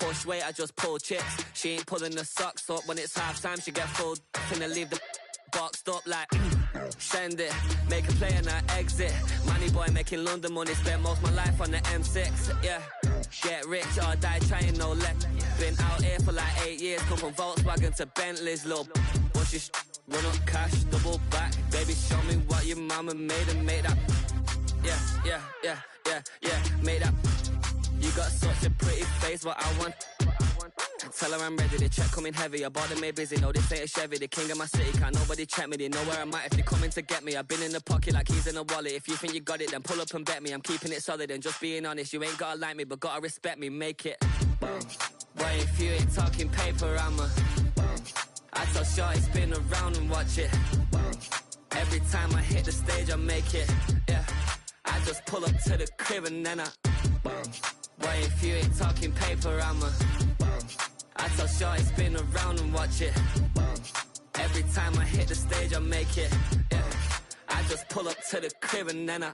push weight, I just pull chips. She ain't pulling the socks up when it's half time. She get full finna leave the boxed up like send it, make a play and I exit. Money boy making London money, spent most of my life on the M6. Yeah, get rich or die trying, no left. Been out here for like 8 years, come from Volkswagen to Bentley's, little watch you run up cash, double back. Baby, show me what your mama made and make that. Yeah, made that. You got such a pretty face, what I want. Tell her I'm ready, the check coming heavy. I bought them made busy, no this ain't a Chevy. The king of my city, can't nobody check me. They know where I'm at if they coming to get me. I've been in the pocket like keys in a wallet. If you think you got it, then pull up and bet me. I'm keeping it solid and just being honest. You ain't gotta like me, but gotta respect me, make it. Boy, if you ain't talking paper, I tell shorty spin around and watch it. Every time I hit the stage, I make it. Yeah, I just pull up to the crib and then boy, if you ain't talking paper, I tell shorty spin around and watch it. Every time I hit the stage, I make it. Yeah, I just pull up to the crib and then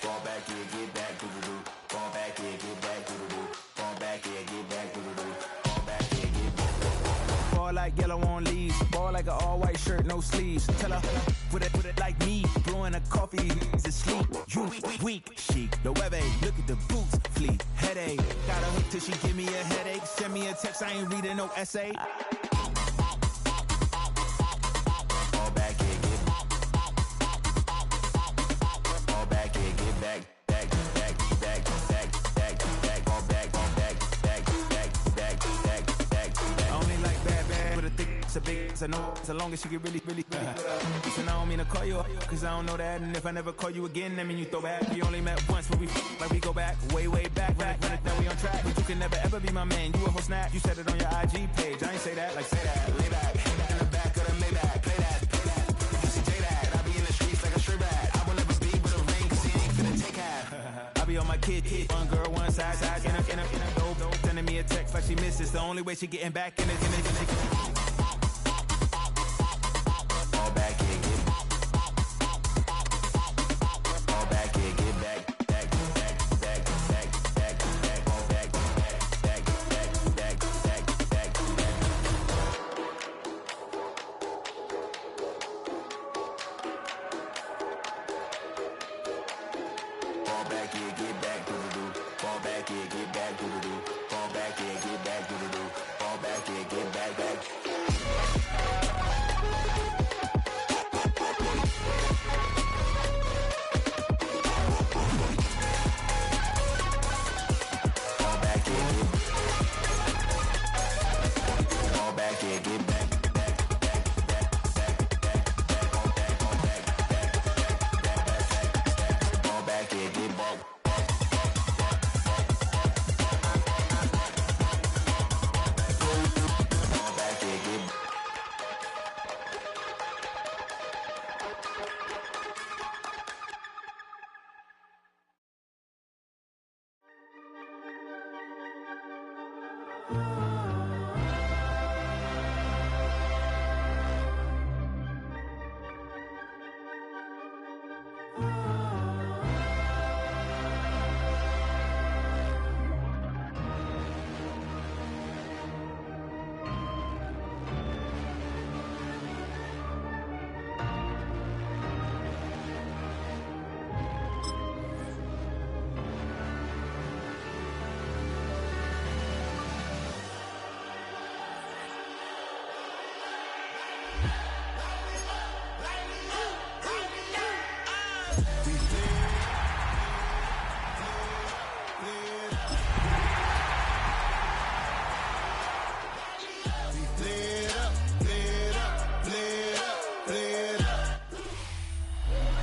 fall back here, get back, doo-doo-doo. Fall back here, get back, doo-doo-doo. Fall back here, get back, doo-doo-doo. Fall back here, get back. Ball like yellow on leaves. Ball like an all-white shirt, no sleeves. Tell her, put it like me. Blowing a coffee, he's asleep. You weak, chic. The web look at the boots, fleet. Headache, got a hook till she give me a headache. Send me a text, I ain't reading no essay. Fall back here, get back. Fall back here, get back. It's a big, it's a no, so long as she get really Listen, I don't mean to call you, cause I don't know that. And if I never call you again, that mean you throw back. We only met once, but like we go back, way back. Run it, now we on track. But you can never ever be my man. You a whole snap, you said it on your IG page. I ain't say that, like say that. Lay back, in the back of the Maybach. Play that. You see J that, I be in the streets like a stray rat. I will never be with a ring, cause he ain't finna take half. I be on my kid, one girl, one side, in a dope, sending me a text like she misses. The only way she getting back in it. Fall back here, get back. Fall back here, get back. Fall back here, get back, doo-doo-doo. Fall back here, get back, doo-doo-doo. Fall back here, get back, doo-doo-doo. Fall back here, get back.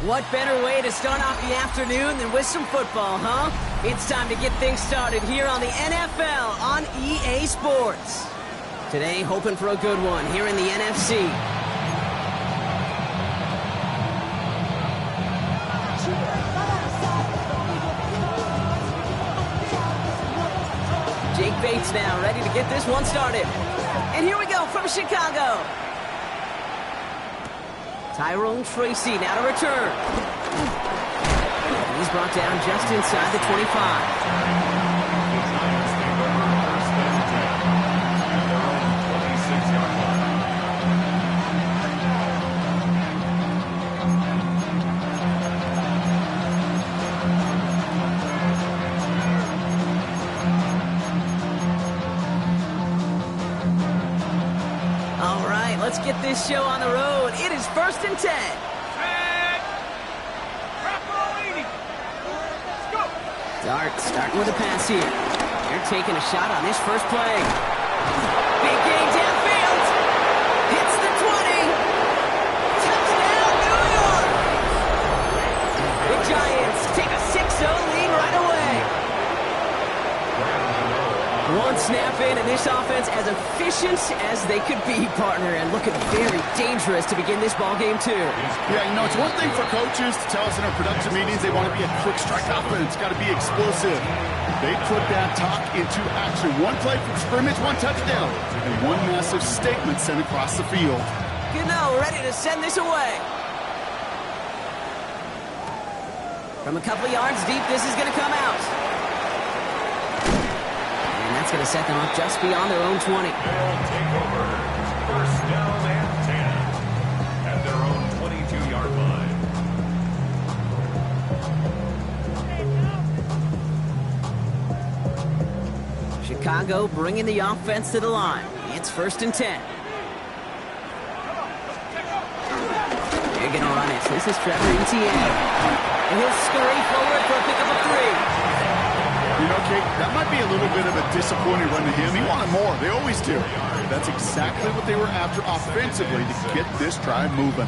What better way to start off the afternoon than with some football, huh? It's time to get things started here on the NFL on EA Sports. Today, hoping for a good one here in the NFC. Jake Bates now ready to get this one started. And here we go from Chicago. Tyrone Tracy now to return. He's brought down just inside the 25. let's get this show on the road. It is 1st and 10. Dart starting with a pass here. They're taking a shot on this first play. Big gain downfield. Hits the 20. Touchdown, New York! The Giants take a 6-0 lead right away. One snap in, and this offense as efficient as they could be, partner, and looking very dangerous to begin this ball game too. Yeah, you know, it's one thing for coaches to tell us in our production meetings they want to be a quick strike offense, got to be explosive. They put that talk into action. One play from scrimmage, one touchdown, and one massive statement sent across the field. Ngel ready to send this away. From a couple of yards deep, this is going to come out. And that's going to set them up just beyond their own 20. They'll take over. First down and 10 at their own 22-yard line. Chicago bringing the offense to the line. It's 1st and 10. They're going to run it. This is Trevor Etienne. And he'll scurry forward for a pickup of 3. You know, Kate, that might be a little bit of a disappointing run to him. He wanted more. They always do. That's exactly what they were after offensively to get this drive moving.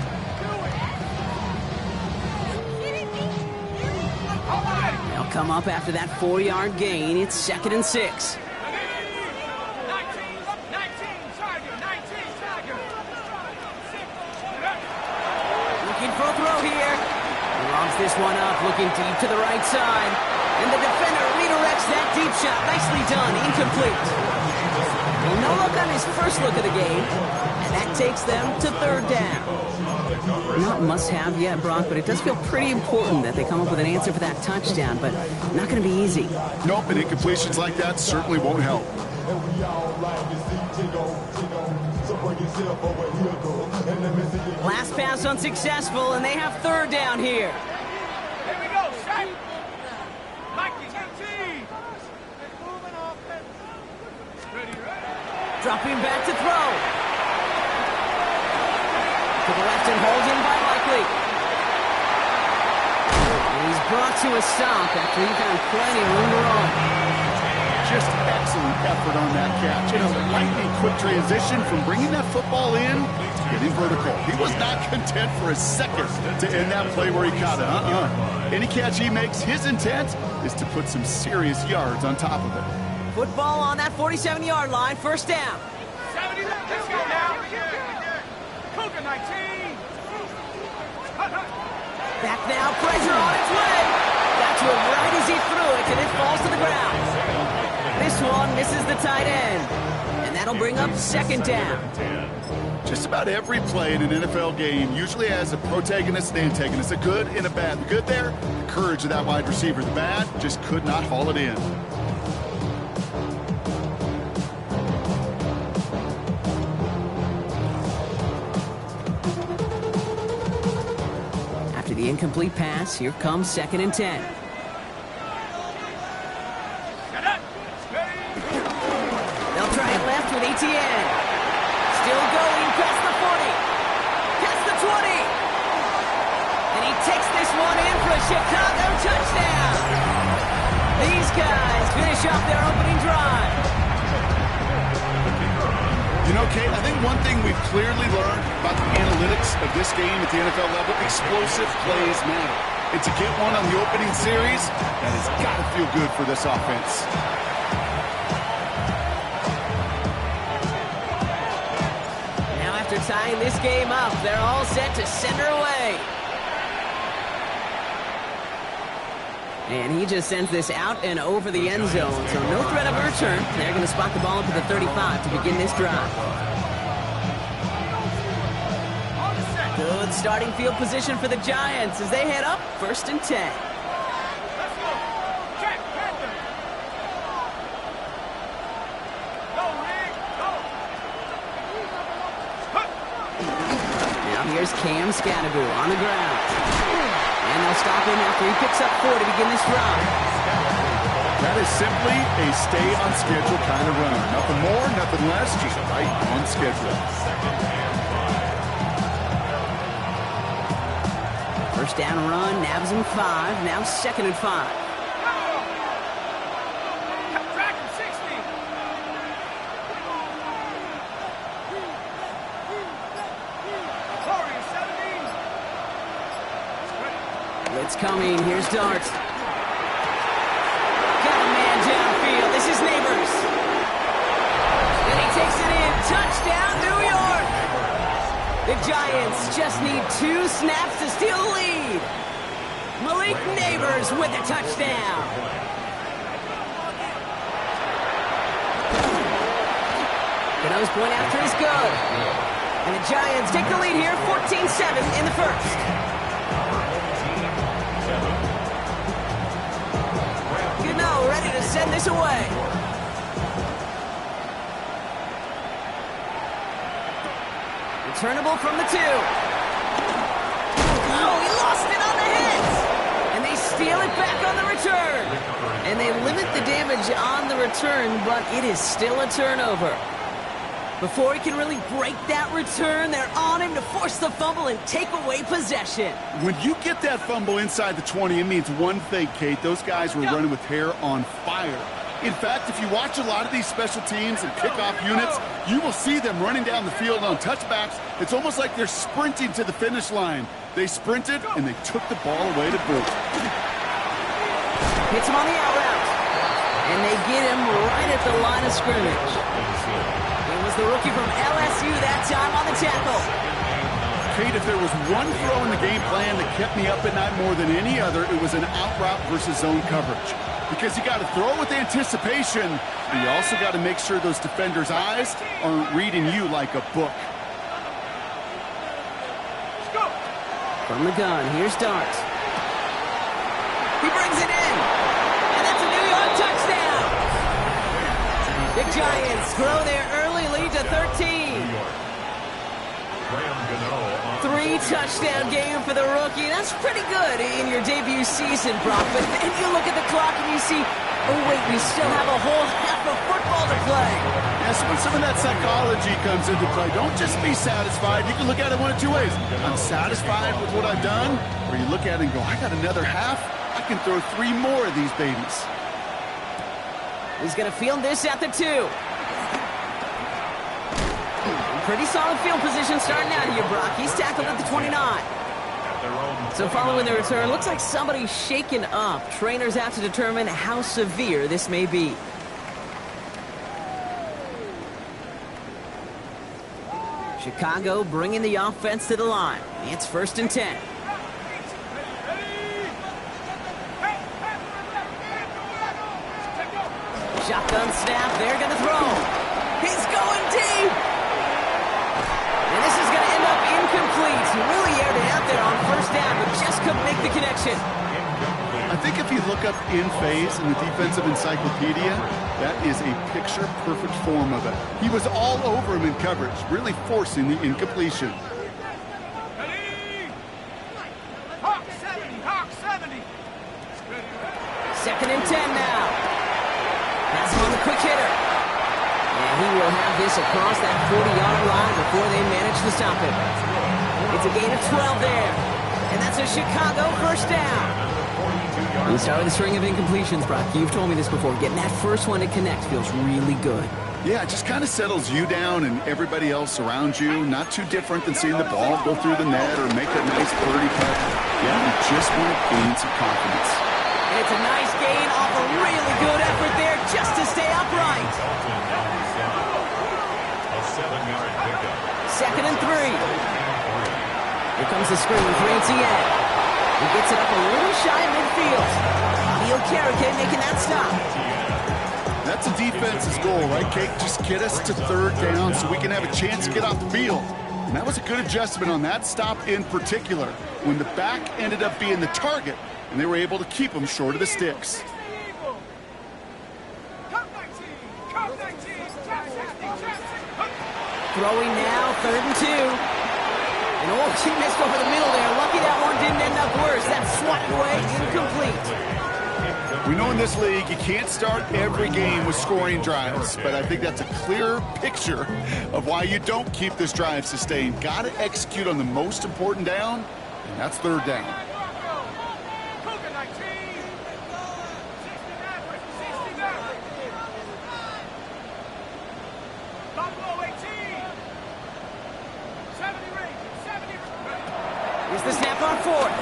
They'll come up after that 4-yard gain. It's 2nd and 6. Looking for a throw here. Lobs this one up, looking deep to the right side. And the defender redirects that deep shot. Nicely done. Incomplete. Well, no look on his first look of the game. And that takes them to 3rd down. Not must-have yet, Brock, but it does feel pretty important that they come up with an answer for that touchdown, but not going to be easy. Nope, and incompletions like that certainly won't help. Last pass unsuccessful, and they have 3rd down here. Here we go, set. Mikey, Dropping back to throw. To the left and holds in by Likely. And he's brought to a stop after he found plenty of room to run. Just excellent effort on that catch. And a lightning quick transition from bringing that football in to getting vertical. He was not content for a second to end that play where he caught it. Any catch he makes, his intent is to put some serious yards on top of it. Football on that 47-yard line, 1st down. 70, let's go now. Cougar 19. Back now, pressure on its way. Got to it right as he threw it, and it falls to the ground. This one misses the tight end, and that'll bring up 2nd down. Just about every play in an NFL game usually has a protagonist and antagonist, a good and a bad. The good there, the courage of that wide receiver. The bad, just could not haul it in. After the incomplete pass, here comes 2nd and 10. They'll try it left with Etienne. Still going past the 40. Past the 20. And he takes this one in for a Chicago touchdown. These guys finish off their opening drive. You know, Kate, I think one thing we've clearly learned about the analytics of this game at the NFL level, explosive plays matter. And to get one on the opening series, that has got to feel good for this offense. Now after tying this game up, they're all set to send her away. And he just sends this out and over the end zone, so no threat of a return. They're going to spot the ball up at the 35 to begin this drive. Good starting field position for the Giants as they head up 1st and 10. Let's go. Check, Panther. Go, Rick, go. Now here's Cam Scattergood on the ground. And they'll stop him after he picks up 4 to begin this drive. That is simply a stay-on-schedule kind of run. Nothing more, nothing less, just right on schedule. First down run, nabs him 5. Now 2nd and 5. Track him 60. Warrior 70. Blitz coming. Here's Dart. Got a man downfield. This is Neighbors. And he takes it in. Touchdown, New York. The Giants just need 2 snaps to steal the lead. Malik Neighbors with a touchdown. Gano's point after is good. And the Giants take the lead here, 14-7 in the first. Gano ready to send this away. Returnable from the 2. Oh, he lost it on the hit. And they steal it back on the return. And they limit the damage on the return, but it is still a turnover. Before he can really break that return, they're on him to force the fumble and take away possession. When you get that fumble inside the 20, it means one thing, Kate. Those guys were running with hair on fire. In fact, if you watch a lot of these special teams and kickoff units, you will see them running down the field on touchbacks. It's almost like they're sprinting to the finish line. They sprinted, and they took the ball away to boot. Hits him on the out route. And they get him right at the line of scrimmage. It was the rookie from LSU that time on the tackle. Kate, if there was one throw in the game plan that kept me up at night more than any other, it was an out route versus zone coverage. Because you got to throw with anticipation, and you also got to make sure those defenders' eyes aren't reading you like a book. From the gun, here's Dart. He brings it in, and that's a New York touchdown. The Giants grow their early lead to 13. 3-touchdown game for the rookie. That's pretty good in your debut season, Brock. But then you look at the clock and you see, oh wait, we still have a whole half of football to play. Yes, when some of that psychology comes into play, don't just be satisfied. You can look at it one of 2 ways. I'm satisfied with what I've done, or you look at it and go, I got another half. I can throw 3 more of these babies. He's going to field this at the 2. Pretty solid field position starting out here, Brock. He's tackled at the 29. So following the return, looks like somebody's shaken up. Trainers have to determine how severe this may be. Chicago bringing the offense to the line. It's 1st and 10. Shotgun snap. They're going to throw. He's going deep. And this is going to end up incomplete. He really aired it out there on 1st down, but just couldn't make the connection. I think if you look up in phase in the defensive encyclopedia, that is a picture-perfect form of it. He was all over him in coverage, really forcing the incompletion. Hawk 70, Hawk 70. 2nd and 10 now. Pass him on the quick hitter. And he will have this across that 40-yard line before they manage to stop him. It's a gain of 12 there. And that's a Chicago 1st down. We start with a string of incompletions, Brock. You've told me this before. Getting that first one to connect feels really good. Yeah, it just kind of settles you down and everybody else around you. Not too different than seeing the ball go through the net or make a nice birdie putt. Yeah, you just want to gain some confidence. And it's a nice gain off a really good effort there just to stay upright. 2nd and 3. Here comes the screen for Etienne. He gets it up a little shy of midfield. Neil Carrick making that stop. That's a defense's goal, right, Kate? Just get us to 3rd down so we can have a chance to get off the field. And that was a good adjustment on that stop in particular, when the back ended up being the target, and they were able to keep him short of the sticks. Throwing now, 3rd and 2. And oh, he missed over the middle there. Lucky that one didn't end up worse. That's swatted away, incomplete. We know in this league you can't start every game with scoring drives, but I think that's a clear picture of why you don't keep this drive sustained. Got to execute on the most important down, and that's 3rd down. the snap on fourth.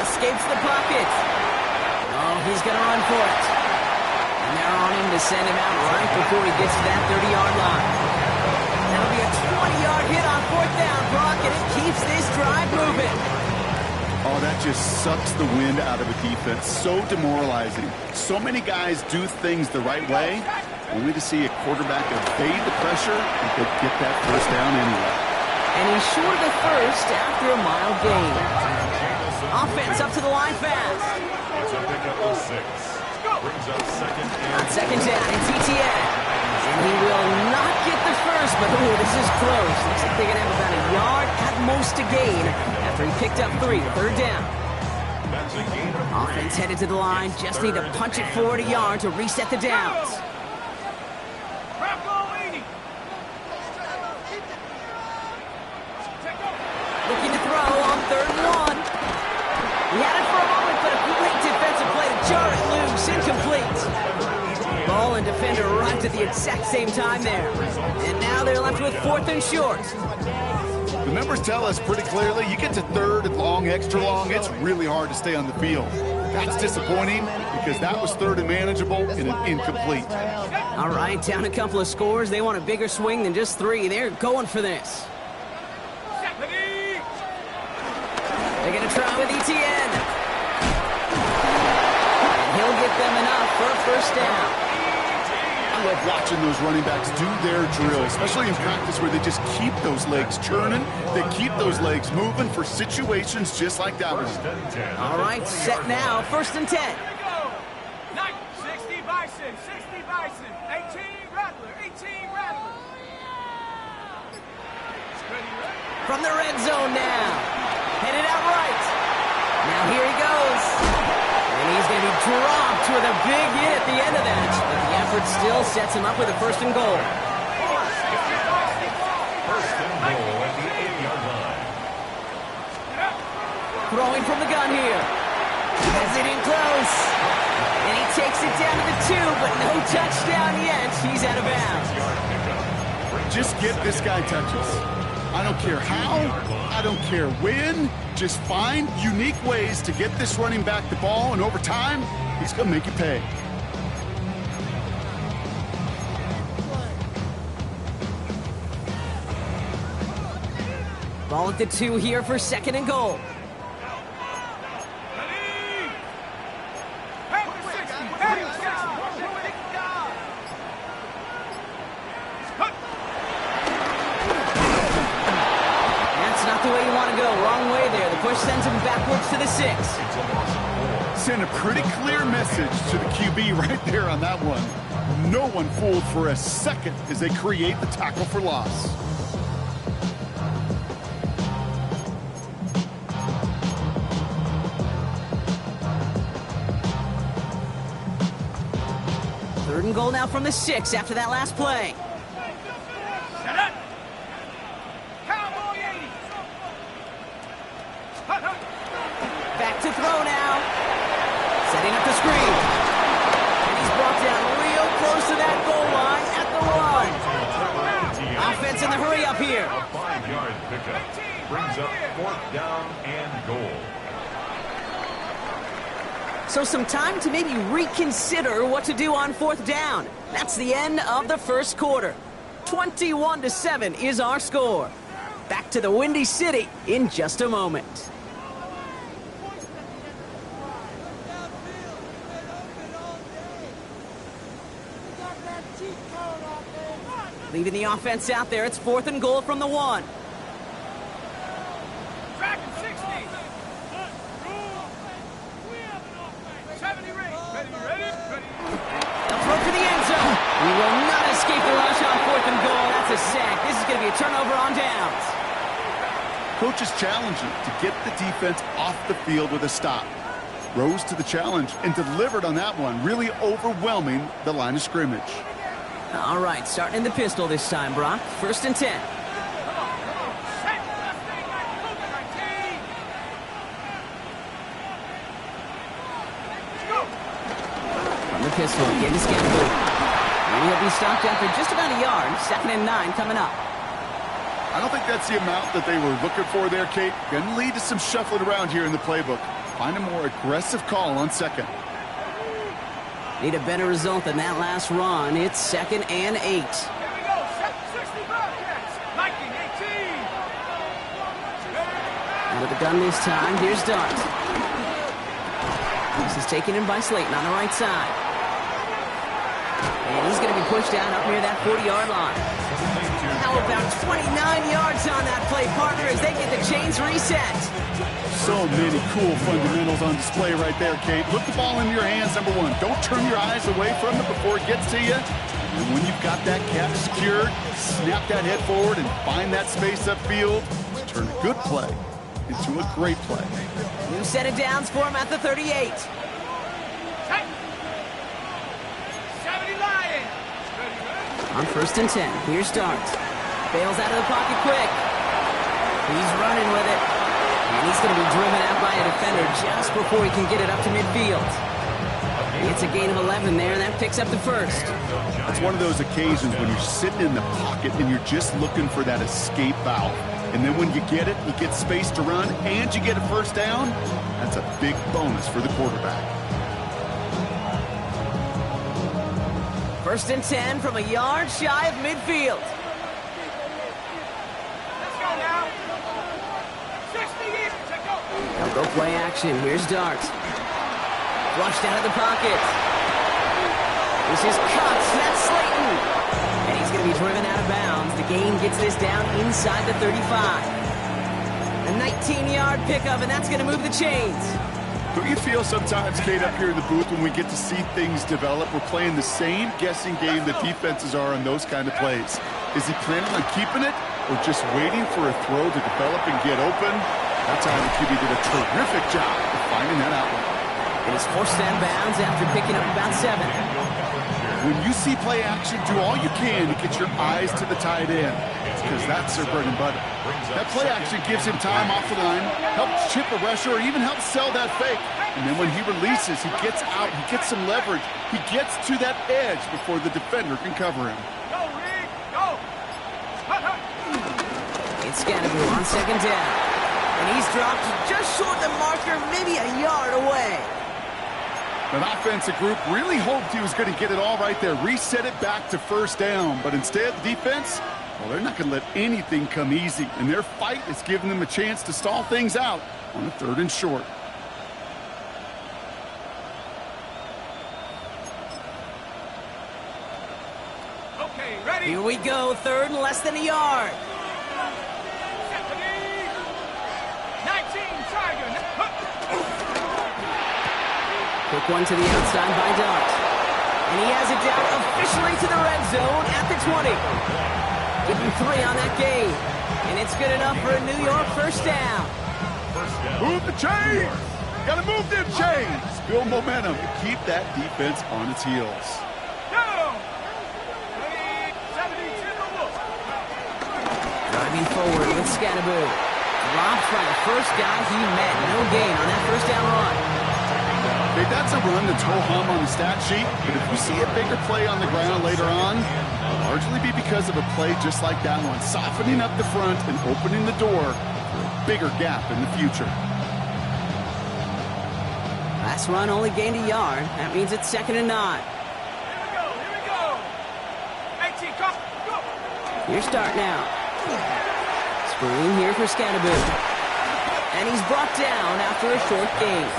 Escapes the pocket. Oh, he's going to run for it. And they're on him to send him out right before he gets to that 30-yard line. That'll be a 20-yard hit on fourth down, Brock, and it keeps this drive moving. Oh, that just sucks the wind out of a defense. So demoralizing. So many guys do things the right way, only to see a quarterback evade the pressure and get that first down anyway. And he's short of the first after a mild gain. Offense up to the line fast. It's a pickup of 6. Brings up second On and second down, it's ETN. And he will not get the first, but this is close. Looks like they're going to have about a yard at most to gain after he picked up 3. Third down. that's a gain of 3. Offense headed to the line. Just need to punch it forward a yard to reset the downs. Looking to throw on 3rd and 1. He had it for a moment, but a great defensive play to jar it loose. Incomplete. Ball and defender arrived at the exact same time there. And now they're left with 4th and short. The numbers tell us pretty clearly, you get to 3rd and long, extra long, it's really hard to stay on the field. That's disappointing because that was 3rd and manageable and an incomplete. All right, down a couple of scores. They want a bigger swing than just 3. They're going for this. They're going to try with ETN. And he'll get them enough for a first down. I love watching those running backs do their drill, especially in practice where they just keep those legs churning. They keep those legs moving for situations just like that one. All right, set now. 1st and 10. 60 Bison, 60 Bison, 18 Rattler, 18 Rattler. From the red zone now. Headed out right. Now here he goes. And he's going to be dropped with a big hit at the end of that. But the effort still sets him up with a 1st and goal. 1st and goal at the 8-yard line. Throwing from the gun here. Has it in close. And he takes it down to the 2, but no touchdown yet. He's out of bounds. Just get this guy touches. I don't care how, I don't care when, just find unique ways to get this running back the ball, and over time, he's going to make you pay. Ball at the 2 here for 2nd and goal. The way you want to go. Wrong way there. The push sends him backwards to the 6. Send a pretty clear message to the QB right there on that one. No one fooled for a second as they create the tackle for loss. Third and goal now from the 6 after that last play. Back to throw now. Setting up the screen. And he's brought down real close to that goal line at the 1. Offense in the hurry up here. A 5-yard pickup. Brings up 4th down and goal. So some time to maybe reconsider what to do on 4th down. That's the end of the first quarter. 21-7 is our score. Back to the Windy City in just a moment. Leaving the offense out there. It's 4th and goal from the 1. Tracking 60. 70 ring. Ready. They'll throw to the end zone. We will not escape the rush on 4th and goal. That's a sack. This is going to be a turnover on downs. Coach is challenging to get the defense off the field with a stop. Rose to the challenge and delivered on that one, really overwhelming the line of scrimmage. All right, starting in the pistol this time, Brock. 1st and 10. From the pistol, again to Scamble. And he'll be stopped after just about a yard. 2nd and 9 coming up. I don't think that's the amount that they were looking for there, Kate. Going to lead to some shuffling around here in the playbook. Find a more aggressive call on second. Need a better result than that last run. It's 2nd and 8. Here we go. 60 Bobcats. 1918. And with the gun this time, here's Dart. This is taken in by Slayton on the right side. And he's going to be pushed down up near that 40-yard line. How about 29 yards on that play, partner, as they get the chains reset. So many cool fundamentals on display right there, Kate. Put the ball in your hands, number one. Don't turn your eyes away from it before it gets to you. And when you've got that catch secured, snap that head forward and find that space upfield. Turn a good play into a great play. New set of downs for him at the 38. 70 Lions. On 1st and 10, here's Dart. Bails out of the pocket quick. He's running with it. And he's going to be driven out by a defender just before he can get it up to midfield. It's a gain of 11 there, and that picks up the first. It's one of those occasions when you're sitting in the pocket and you're just looking for that escape valve. And then when you get it, you get space to run, and you get a first down. That's a big bonus for the quarterback. 1st and 10 from a yard shy of midfield. Let's go now. 60 years to go. They'll go play action. Here's Dart. Flushed out of the pocket. This is Cuts. That's Slayton. And he's going to be driven out of bounds. The gain gets this down inside the 35. A 19-yard pickup, and that's going to move the chains. Don't you feel sometimes, Kate, up here in the booth when we get to see things develop, we're playing the same guessing game that defenses are on those kind of plays? Is he planning on keeping it or just waiting for a throw to develop and get open? That time the QB did a terrific job of finding that outlet. It is forced out of bounds after picking up about 7. When you see play action, do all you can to get your eyes to the tight end, because that's their bread and butter. That play action gives him time off the line, helps chip a rusher, or even helps sell that fake. And then when he releases, he gets out, he gets some leverage, he gets to that edge before the defender can cover him. Go, Rick. Go. It's Scannaboo on 2nd down. And he's dropped just short the marker, maybe a yard away. That offensive group really hoped he was going to get it all right there, reset it back to first down. But instead, the defense, well, they're not going to let anything come easy. And their fight is giving them a chance to stall things out on a 3rd and short. Okay, ready? Here we go, 3rd and less than a yard. 19 Tiger. Quick one to the outside by Dart. And he has it down officially to the red zone at the 20. Give him 3 on that game. And it's good enough for a New York first down. Move the chains! Got to move them chains! Build momentum to keep that defense on its heels. Go. 72 to look. Driving forward with Scannaboo. Dropped by the first guy he met. No gain on that first down run. Okay, that's a run that's ho-hum on the stat sheet, but if you see a bigger play on the ground later on, it'll largely be because of a play just like that one, softening up the front and opening the door for a bigger gap in the future. Last run only gained a yard. That means it's 2nd and 9. Here we go. 18, come. Go. Here's Dart now. Screen here for Scannaboo. And he's brought down after a short gain.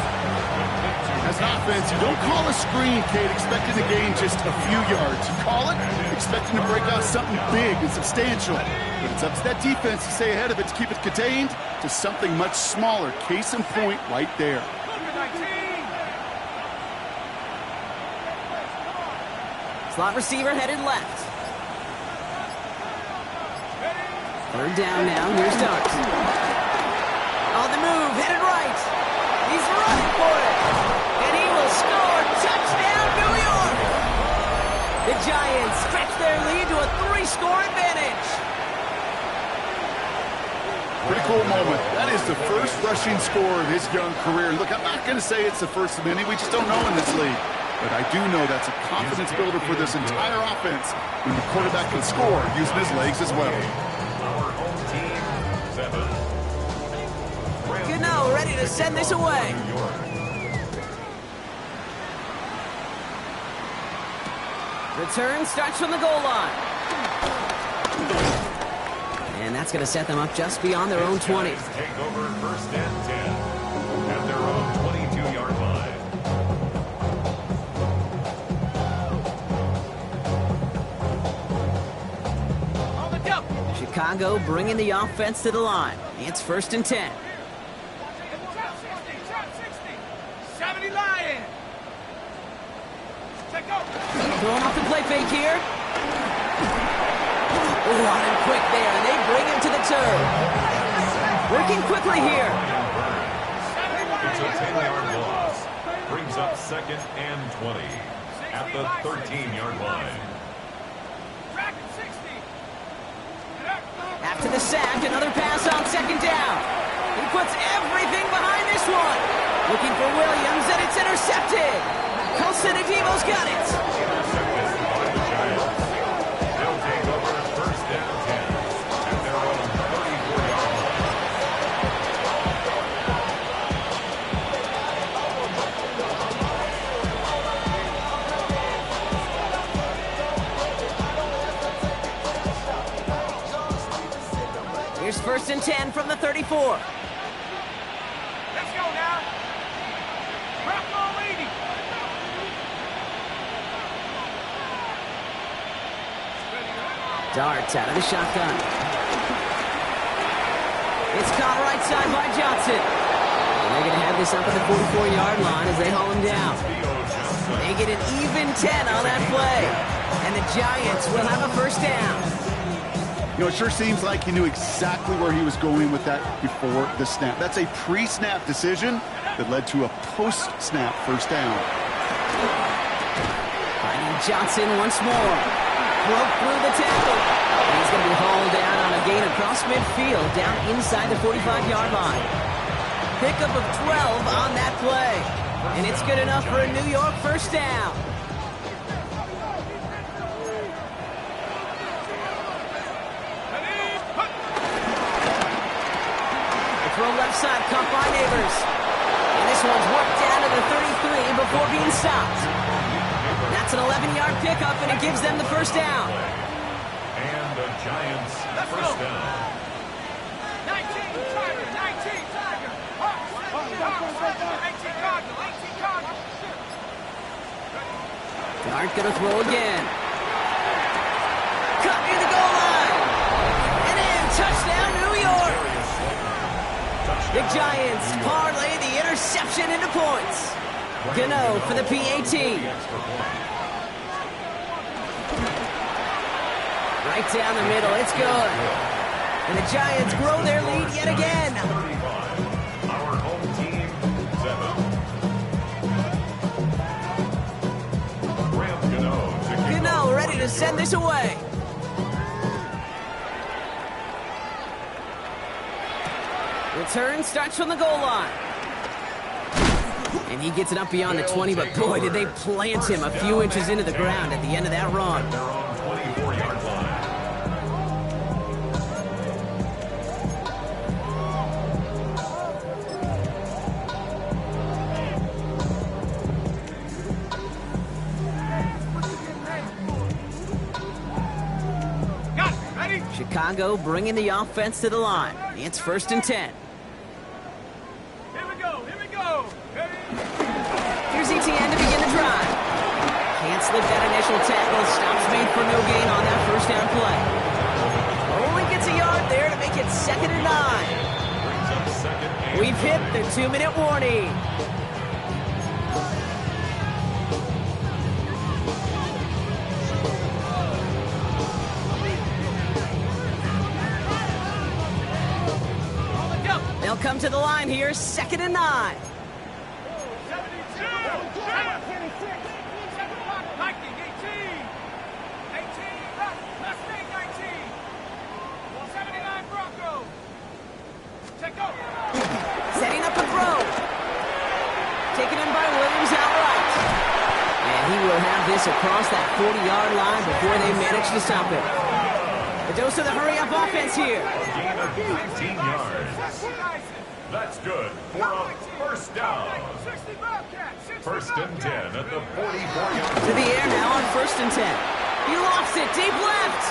As an offense, you don't call a screen, Kate, expecting to gain just a few yards. You call it expecting to break out something big and substantial. But it's up to that defense to stay ahead of it, to keep it contained to something much smaller. Case in point right there. 19. Slot receiver headed left. 3rd down now. Here's Dart. On the move, headed right. He's running for it. And he will score. Touchdown, New York. The Giants stretch their lead to a 3-score advantage. Pretty cool moment. That is the first rushing score of his young career. Look, I'm not going to say it's the first of many. We just don't know in this league. But I do know that's a confidence builder for this entire offense when the quarterback can score using his legs as well. Ngel ready to send this away. Return starts from the goal line. And that's going to set them up just beyond their own 20. Take over first and 10 at their own 22-yard line. On the jump. Chicago bringing the offense to the line. It's first and 10. Top 60. 70 Lion. Take over. Throwing off the play fake here. Oh, on him quick there, and they bring him to the turf. Working quickly here. It's a 10-yard loss. Brings up second and 20 at the 13-yard line. Track at 60. After the sack, another pass on second down. He puts everything behind this one. Looking for Williams, and it's intercepted. Colson Adebo's got it. Intercepted by the Giants. They'll take over first and 10 at their own 34-yard line. Here's first and 10 from the 34. Let's go now. Drop ball 80. Darts out of the shotgun. It's caught right side by Johnson. And they're going to have this up at the 44-yard line as they haul him down. They get an even 10 on that play. And the Giants will have a first down. You know, it sure seems like he knew exactly where he was going with that before the snap. That's a pre-snap decision that led to a post-snap first down. Finding Johnson once more. Broke through the tackle. And he's going to be hauled down on a gain across midfield, down inside the 45-yard line. Pickup of 12 on that play. And it's good enough for a New York first down. Throw left side, caught by Neighbors. And this one's worked down to the 33 before being stopped. That's an 11-yard pickup, and it gives them the first down. And the Giants first down. 19 Tiger. 19 Tiger. Hawks. 18 Cardinal. 18 Cardinal. Dart gonna throw again. Cut near the goal line. And in, touchdown New York. The Giants parlay the interception into points. Gano for the PAT. Right down the middle, it's good. And the Giants grow their lead yet again. Our home team, 7. Graham Gano to kick Gano off. ready to send this away. Return starts from the goal line. And he gets it up beyond the 20, but boy, did they plant him a few inches into the ground at the end of that run. Their own 24-yard line. Got it. Ready? Chicago bringing the offense to the line. It's first and 10. Here we go. Here we go. Ready? Here's ETN to begin the drive. Can't slip that initial tackle. Stops made for no gain on that first down play. Only gets a yard there to make it 2nd and 9. Brings up second and We've hit the 2-minute warning. On the jump. They'll come to the line here, 2nd and 9. 72. Lightning, 18. 18. Mustang, 19. 79 Bronco. Take over. Setting up a throw. Taken in by Williams outright. And he will have this across that 40-yard line before they manage to stop it. A dose of the hurry-up offense here. A gain of 19 yards. That's good for a first down. First and 10 at the 44-yard To the air now on first and 10. He lost it deep left.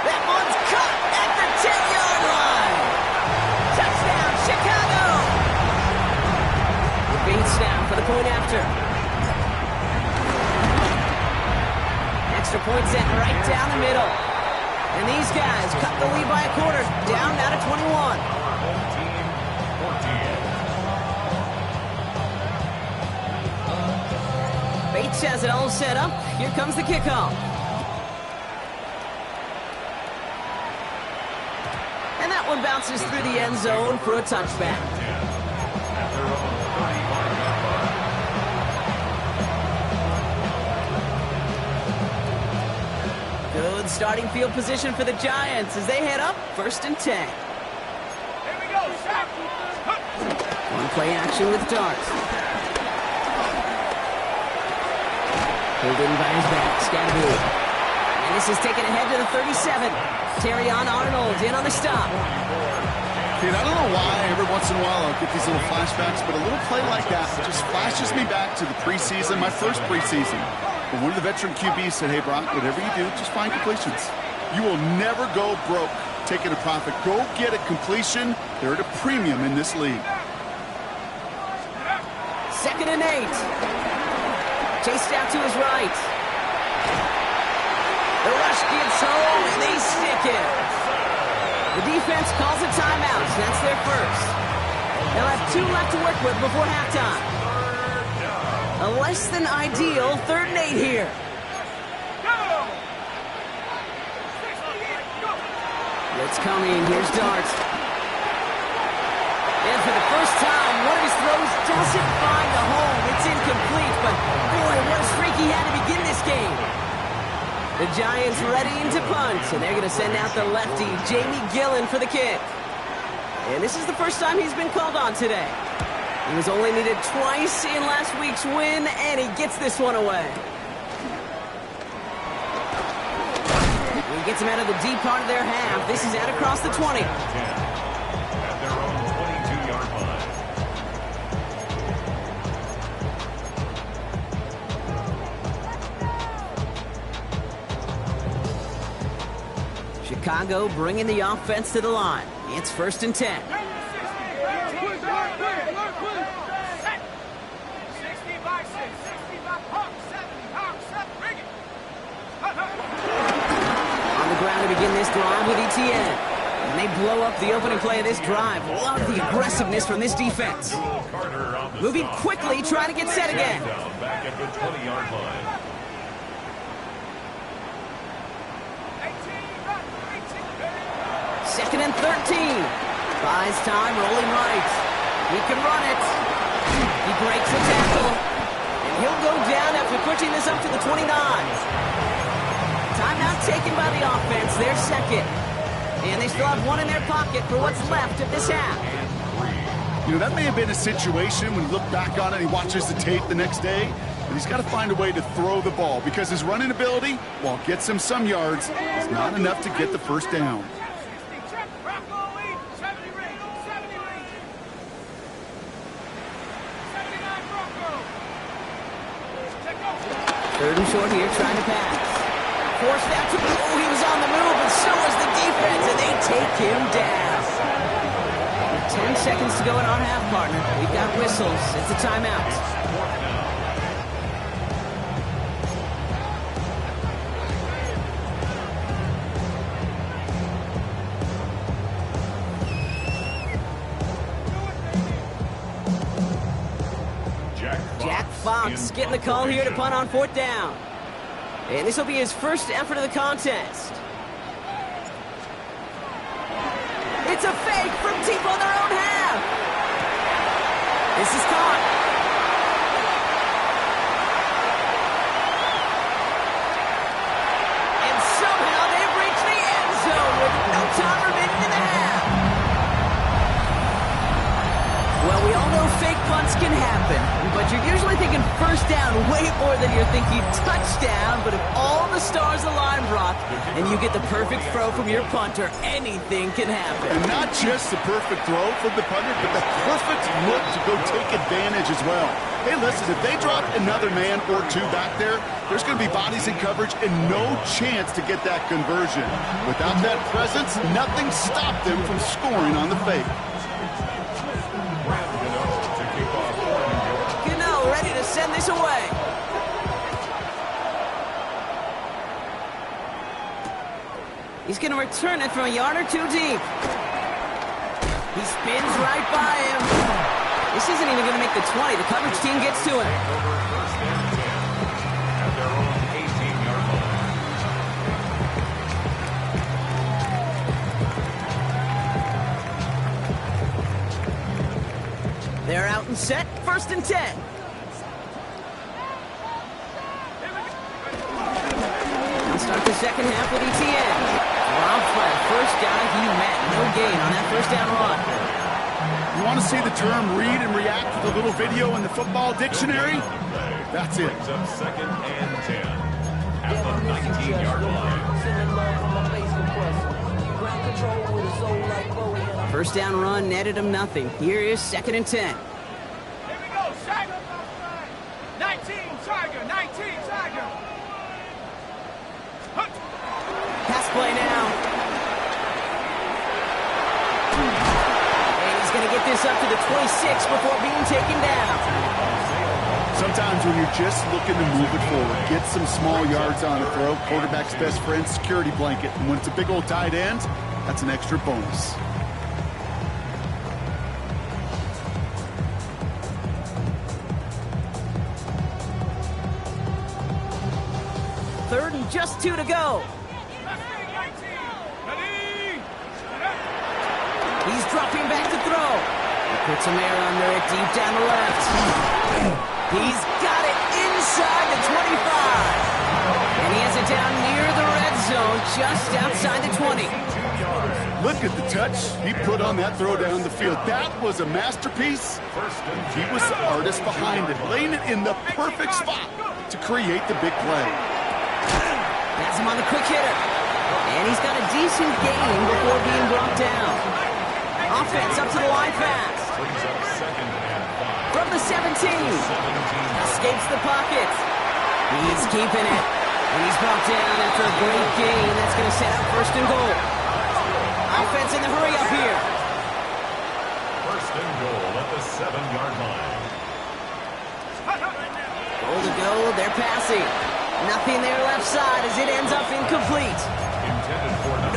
That one's cut at the 10-yard line. Touchdown, Chicago. The Bates now for the point after. Extra point set right down the middle. And these guys cut the lead by a quarter. Down now to 21. home team, 14. Bates has it all set up. Here comes the kickoff. And that one bounces through the end zone for a touchback. At their own 35-yard line. Good starting field position for the Giants as they head up first and 10. Here we go, Shaq. One play action with Dart. Pulled in by his back, Scadaboo. And this is taken ahead to the 37. Terrion Arnold in on the stop. Kid, I don't know why every once in a while I'll get these little flashbacks, but a little play like that just flashes me back to the preseason, my first preseason. When one of the veteran QBs said, hey, Brock, whatever you do, just find completions. You will never go broke taking a profit. Go get a completion. They're at a premium in this league. Second and 8. Chased out to his right. The rush gets home, and they stick it. The defense calls a timeout. That's their first. They'll have 2 left to work with before halftime. A less than ideal 3rd and 8 here. Blitz coming. Here's Dart. And for the first time, one of his throws doesn't find a home. It's incomplete, but boy, what a streak he had to begin this game. The Giants readying to punt, and they're going to send out the lefty, Jamie Gillen, for the kick. And this is the first time he's been called on today. He was only needed twice in last week's win, and he gets this one away. He gets him out of the deep part of their half. This is out across the 20. At their own 22-yard line. Chicago bringing the offense to the line. It's first and 10. To begin this drive with ETN. And they blow up the opening play of this drive. Love the aggressiveness from this defense. Moving quickly, trying to get set again. Back at the 20-yard line. Second and 13. Buys time, rolling right. He can run it. He breaks the tackle. And he'll go down after pushing this up to the 29. Timeout taken by the offense, their second. And they still have one in their pocket for what's left of this half. You know, that may have been a situation when you look back on it and he watches the tape the next day, and he's got to find a way to throw the ball because his running ability, while it gets him some yards, is not enough to get the first down. Third and short here, trying to pass. Forced out to, oh, he was on the move, and so was the defense, and they take him down. 10 seconds to go in our half, partner. We've got whistles. It's a timeout. Jack Fox getting the call here to punt on 4th down. And this will be his first effort of the contest. It's a fake from deep on their own half. This is caught. And somehow they've reached the end zone with no time remaining in the half. Well, we all know fake punts can happen, but you're usually thinking first down way more than you're thinking touchdown. But if all the stars align, Brock, and you get the perfect throw from your punter, anything can happen. And not just the perfect throw from the punter, but the perfect look to go take advantage as well. Hey, listen, if they drop another man or two back there, there's going to be bodies in coverage and no chance to get that conversion. Without that presence, nothing stopped them from scoring on the fake. Ready to send this away. He's going to return it from a yard or two deep. He spins right by him. This isn't even going to make the 20. The coverage team gets to him. They're out and set. 1st and 10. Start the second half with ETN. Round flat, first down, he met. No gain on that first down run. You want to see the term read and react with a little video in the football dictionary? That's it. Brings up 2nd and 10 at the 19-yard line. First down run netted him nothing. Here is 2nd and 10. Here we go, Tiger. 19, Tiger, 19, Tiger. Pass play now. And he's going to get this up to the 26 before being taken down. Sometimes when you're just looking to move it forward, get some small yards on a throw, quarterback's best friend, security blanket. And when it's a big old tight end, that's an extra bonus. Third and just 2 to go. He's dropping back to throw. He puts some air under it deep down the left. He's got it inside the 25. And he has it down near the red zone, just outside the 20. Look at the touch he put on that throw down the field. That was a masterpiece. He was the artist behind it, laying it in the perfect spot to create the big play. Has him on the quick hitter. And he's got a decent gain before being brought down. Offense up to the line fast. From the 17. Escapes the pocket. He's keeping it. And he's brought down after a great gain. That's going to set up 1st and goal. Offense in the hurry up here. 1st and goal at the 7-yard line. Goal to go. They're passing. Nothing there left side as it ends up incomplete.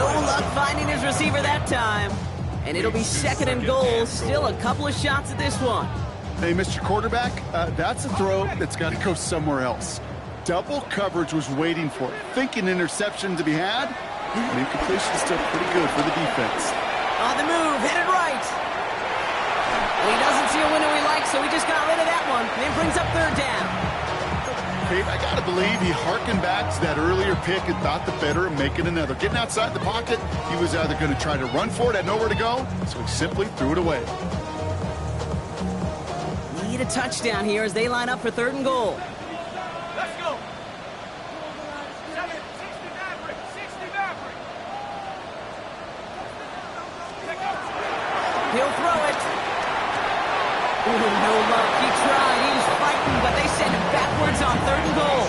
No luck finding his receiver that time. And it'll be 2nd and goal. Still a couple of shots at this one. Hey, Mr. Quarterback, that's a throw that's got to go somewhere else. Double coverage was waiting for it. Thinking interception to be had. And incompletion is still pretty good for the defense. On the move, headed right. Well, he doesn't see a window he likes, so he just got rid of that one. And it brings up 3rd down. Hey, I got to believe he harkened back to that earlier pick and thought the better of making another. Getting outside the pocket, he was either going to try to run for it, had nowhere to go, so he simply threw it away. Need a touchdown here as they line up for 3rd and goal. Let's go. 60 Maverick, 60 Maverick. He'll throw it. Ooh, no luck. He tried. He was fighting, but they send him backwards on 3rd and goal.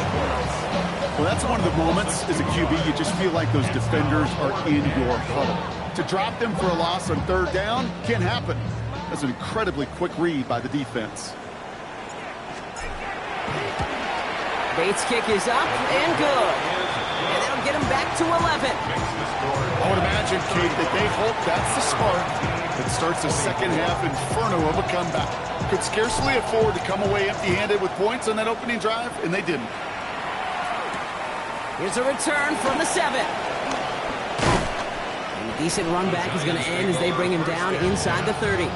Well, that's one of the moments as a QB you just feel like those defenders are in your huddle. To drop them for a loss on 3rd down can't happen. That's an incredibly quick read by the defense. Bates' kick is up and good. And that'll get him back to 11. I would imagine, Kate, that they hope that's the spark that starts a 2nd half inferno of a comeback. Could scarcely afford to come away empty-handed with points on that opening drive, and they didn't. Here's a return from the 7. And a decent run back is going to end as they bring him down inside the 30.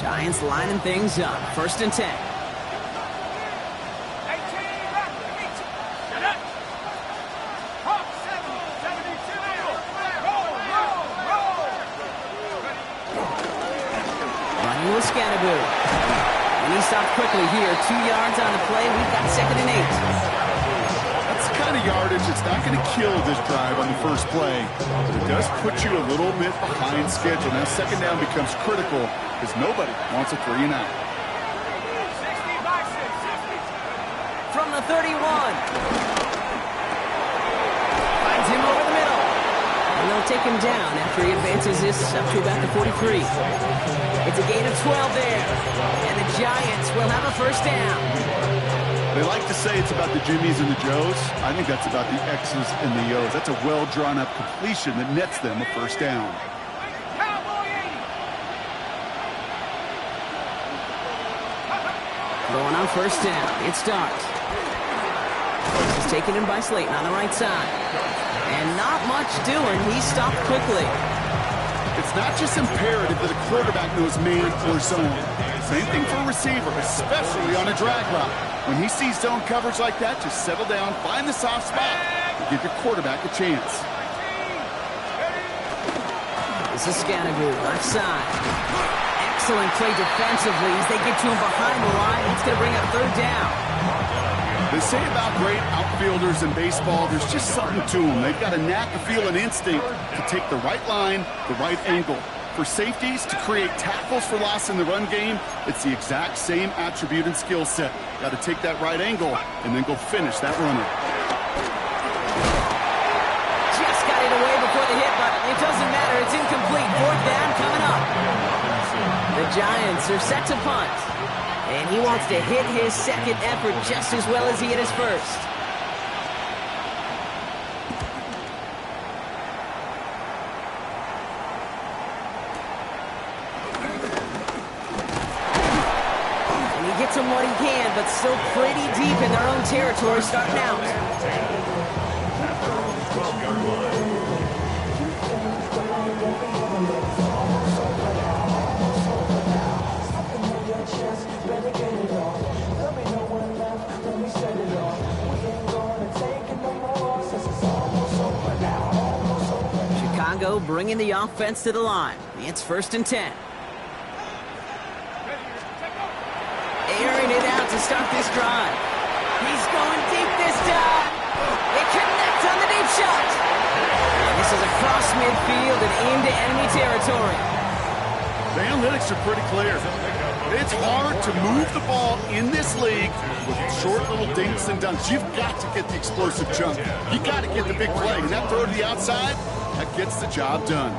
Giants lining things up. 1st and 10. Scannaboo. And he stopped quickly here. 2 yards on the play. We've got 2nd and 8. That's the kind of yardage that's not going to kill this drive on the first play. But it does put you a little bit behind schedule. Now 2nd down becomes critical because nobody wants a 3 and out. From the 31. Finds him over the middle. And they'll take him down after he advances this up to about the 43. It's a gain of 12 there. And the Giants will have a 1st down. They like to say it's about the Jimmies and the Joes. I think that's about the X's and the O's. That's a well-drawn-up completion that nets them a 1st down. Going on 1st down. It starts. He's taken in by Slayton on the right side. And not much doing. He stopped quickly. It's not just imperative that a quarterback knows man or zone. Same thing for a receiver, especially on a drag route. When he sees zone coverage like that, just settle down, find the soft spot, and give your quarterback a chance. This is Scannaboo, left side. Excellent play defensively as they get to him behind the line. It's going to bring up 3rd down. They say about great outfielders in baseball, there's just something to them. They've got a knack, a feel, an instinct to take the right line, the right angle. For safeties, to create tackles for loss in the run game, it's the exact same attribute and skill set. Got to take that right angle and then go finish that runner. Just got it away before the hit, but it doesn't matter. It's incomplete. 4th down coming up. The Giants are set to punt. And he wants to hit his 2nd effort just as well as he hit his 1st. And he gets him what he can, but still pretty deep in their own territory starting out. 12-yard line. Chicago bringing the offense to the line. It's 1st and 10. Airing it out to start this drive. He's going deep this time. They connect on the deep shot. And this is across midfield and into enemy territory. The analytics are pretty clear. It's hard to move the ball in this league with short little dinks and dunks. You've got to get the explosive jump. You got to get the big play. And that throw to the outside, that gets the job done.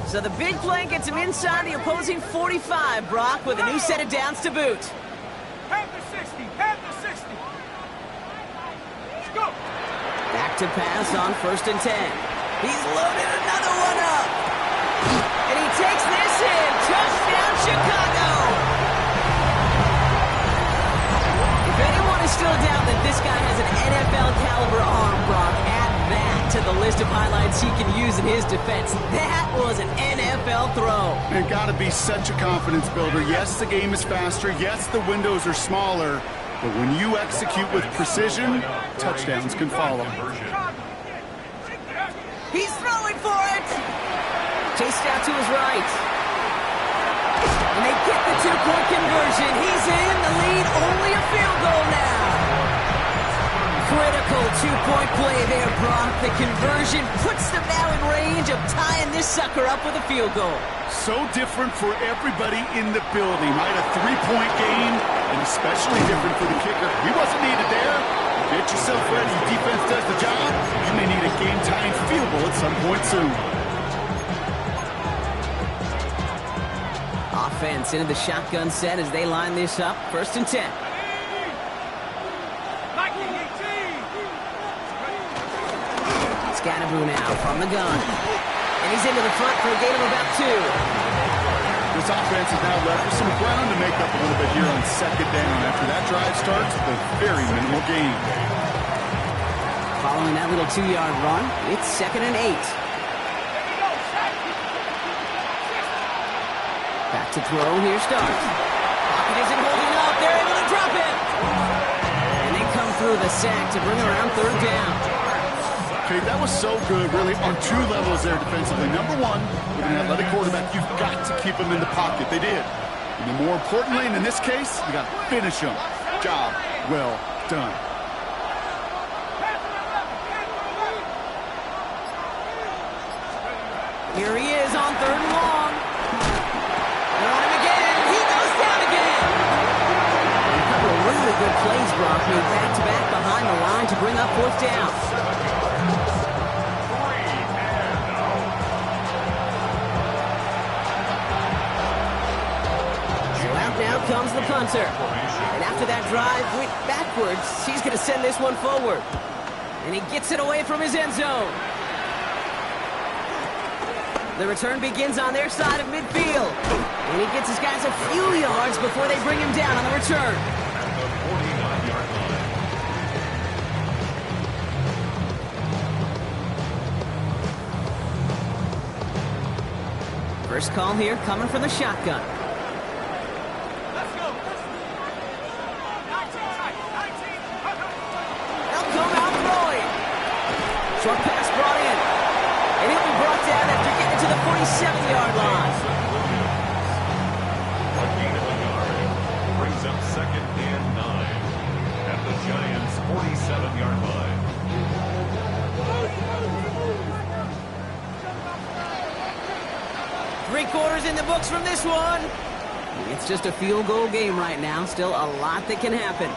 So the big play gets him inside the opposing 45, Brock, with a new set of downs to boot. Have the 60, have the 60. Let's go. Back to pass on 1st and 10. He's loaded another one up. And he takes this in. Touchdown, Chicago. If anyone is still down that this guy has an NFL caliber arm, Brock, add that to the list of highlights he can use in his defense. That was an NFL throw. It got to be such a confidence builder. Yes, the game is faster. Yes, the windows are smaller. But when you execute with precision, touchdowns can follow. He's throwing for it. Chased out to his right. And they get the 2-point conversion. He's in the lead. Only a field goal now. Critical 2-point play there, Brock. The conversion puts them now in range of tying this sucker up with a field goal. So different for everybody in the building, right? A 3-point game, and especially different for the kicker. He wasn't needed there. Get yourself ready. Defense does the job. You may need a game-tying field goal at some point soon. Offense into the shotgun set as they line this up. 1st and 10. Scannaboo now from the gun. And he's into the front for a gain of about 2. This offense is now left with some ground to make up a little bit here on 2nd down. After that drive starts with a very minimal gain. Following that little 2-yard run, it's 2nd and 8. Back to throw, here starts. Pocket isn't holding up, they're able to drop it. And they come through the sack to bring around 3rd down. Okay, that was so good, really, on two levels there defensively. Number one, with an athletic quarterback, you've got to keep him in the pocket. They did. And then more importantly, and in this case, you got to finish him. Job well done. Here he is on 3rd and long. They want him again. He goes down again. A couple of really good plays, Brock, made back-to-back behind the line to bring up 4th down. So out now comes the punter. And after that drive went backwards, he's going to send this one forward. And he gets it away from his end zone. The return begins on their side of midfield. And he gets his guys a few yards before they bring him down on the return. At the 49-yard line. First call here coming from the shotgun. Let's go. 19, 19. They'll come out throwing. Short pass brought in. And he'll be brought down after getting to the 47-yard line. A gain of a yard brings up 2nd and 9 at the Giants' 47-yard line. Three-quarters in the books from this one. It's just a field goal game right now. Still a lot that can happen.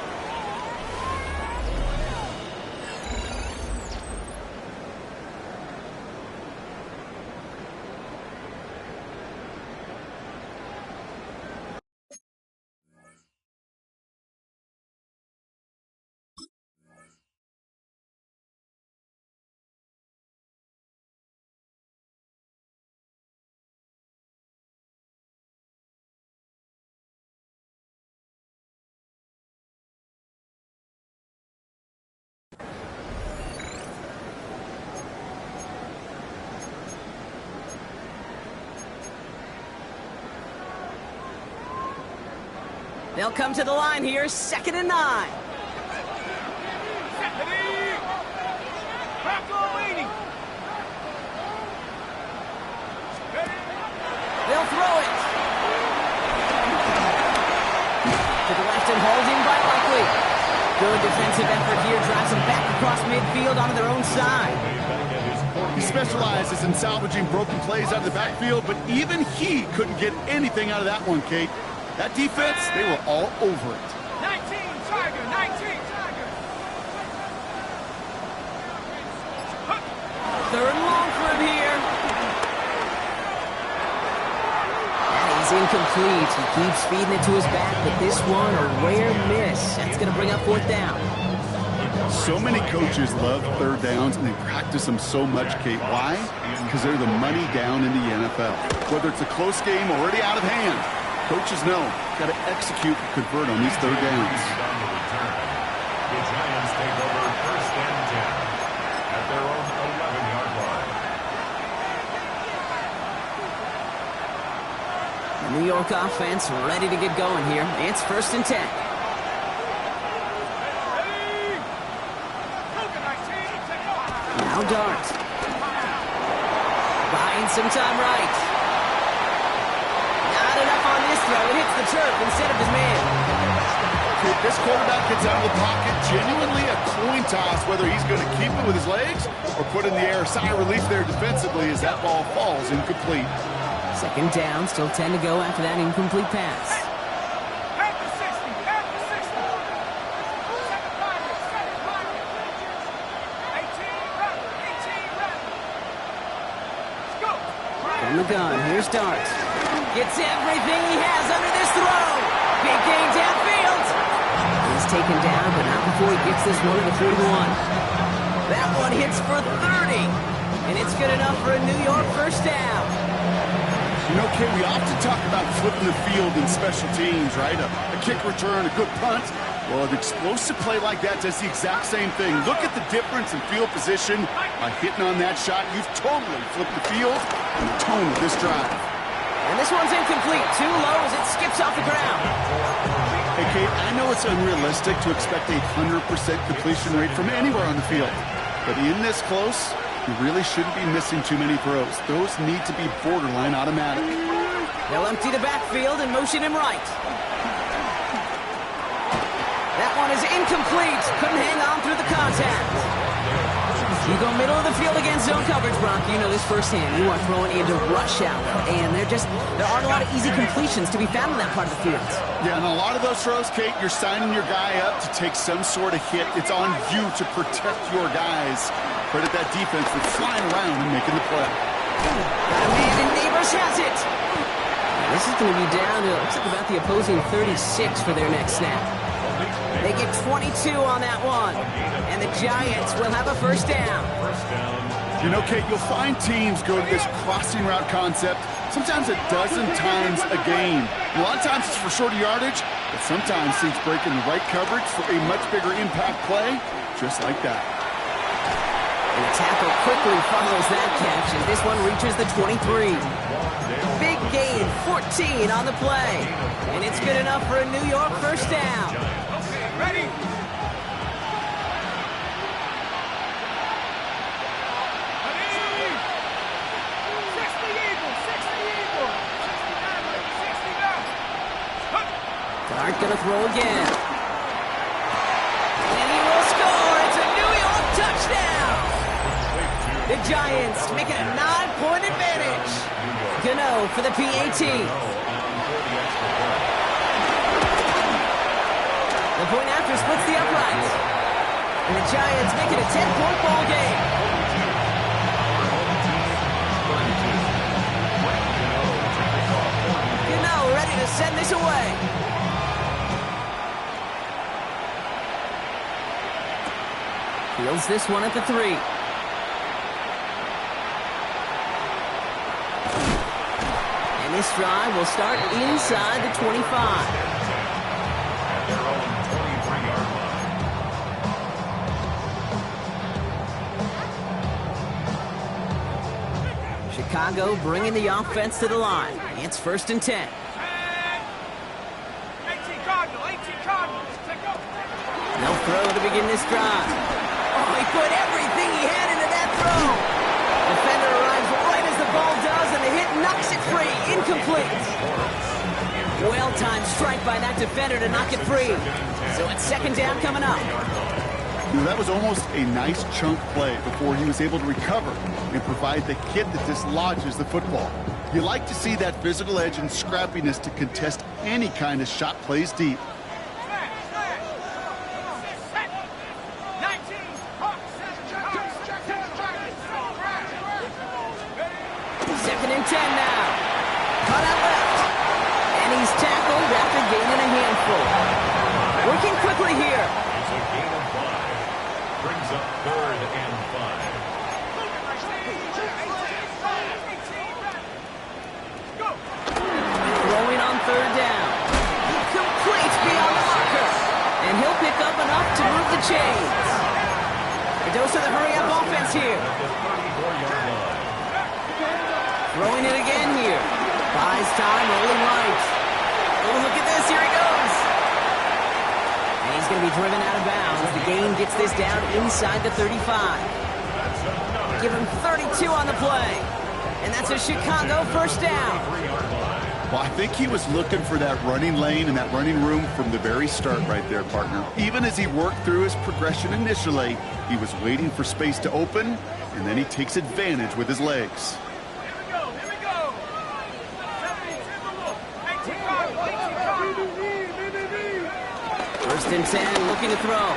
They'll come to the line here, 2nd and 9. They'll throw it. To the left and hauled in by Likely. Good defensive effort here, drives them back across midfield onto their own side. He specializes in salvaging broken plays out of the backfield, but even he couldn't get anything out of that one, Kate. That defense, they were all over it. 19, Tiger, 19, Tiger. 3rd and long for him here. And he's incomplete. He keeps feeding it to his back, but this one, a rare miss. That's going to bring up 4th down. So many coaches love 3rd downs, and they practice them so much, Kate. Why? Because they're the money down in the NFL. Whether it's a close game or already out of hand, coaches know, got to execute and convert on these 3rd downs. The Giants take over 1st and 10 at their own 11-yard line. The New York offense ready to get going here. It's 1st and 10. Now Dart. Buying some time right. Not enough on this throw. It hits the turf instead of his man. If this quarterback gets out of the pocket, genuinely a coin toss whether he's going to keep it with his legs or put in the air. Sigh of relief there defensively as that ball falls incomplete. 2nd down, still 10 to go after that incomplete pass. After 60, after 60. 2nd pocket, 2nd pocket. 18 rapid, 18 rapid. Let's go. From the gun, here's Dart. Gets everything he has under this throw. Big gain downfield. He's taken down, but not before he gets this one to the 41. That one hits for 30. And it's good enough for a New York 1st down. You know, Kate, we often talk about flipping the field in special teams, right? A kick return, a good punt. Well, an explosive play like that does the exact same thing. Look at the difference in field position. By hitting on that shot, you've totally flipped the field and the tone of this drive. And this one's incomplete. Too low as it skips off the ground. Hey, Kate, I know it's unrealistic to expect a 100% completion rate from anywhere on the field. But in this close, you really shouldn't be missing too many throws. Those need to be borderline automatic. They'll empty the backfield and motion him right. That one is incomplete. Couldn't hang on through the contact. You go middle of the field against zone coverage, Brock. You know this firsthand. You are throwing into rush hour, and there aren't a lot of easy completions to be found in that part of the field. Yeah, and a lot of those throws, Kate, you're signing your guy up to take some sort of hit. It's on you to protect your guys. Credit that defense that's flying around and making the play. Got a man, and Neighbors has it. This is going to be down to, looks like about the opposing 36 for their next snap. They get 22 on that one, and the Giants will have a first down. You know, Kate, you'll find teams go to this crossing route concept sometimes a dozen times a game. A lot of times it's for shorter yardage, but sometimes teams break in the right coverage for a much bigger impact play, just like that. And the tackle quickly follows that catch, and this one reaches the 23. Big gain, 14 on the play, and it's good enough for a New York first down. Ready? 60 Eagles, 60 Eagles. 60 back. Dart gonna throw again. And he will score. It's a New York touchdown. The Giants make it a 9-point advantage. Gano for the PAT. The point after splits the uprights. And the Giants make it a 10-point ball game. Gano ready to send this away. Fields this one at the 3. And this drive will start inside the 25. Chicago bringing the offense to the line. It's 1st and 10. 18 Cardinals. No throw to begin this drive. Oh, he put everything he had into that throw. Defender arrives right as the ball does, and the hit knocks it free. Incomplete. Well-timed strike by that defender to knock it free. So it's 2nd down coming up. You know, that was almost a nice chunk play before he was able to recover and provide the hit that dislodges the football. You like to see that physical edge and scrappiness to contest any kind of shot plays deep. 2nd and 10 now. Cut out left. And he's tackled after gaining a handful. Working quickly here. It's a gain of 5. Brings up 3rd and 5. Throwing on 3rd down. Complete beyond the marker. And he'll pick up enough to move the chains. A dose of the hurry-up offense here. Throwing it again here. Buys time, rolling right. Oh, look at this. Here he goes. And he's going to be driven out of bounds. The gain gets this down inside the 35. Give him 32 on the play. And that's a Chicago first down. Well, I think he was looking for that running lane and that running room from the very start right there, partner. Even as he worked through his progression initially, he was waiting for space to open, and then he takes advantage with his legs. Here we go. 18 Cardinals. 1st and 10, looking to throw.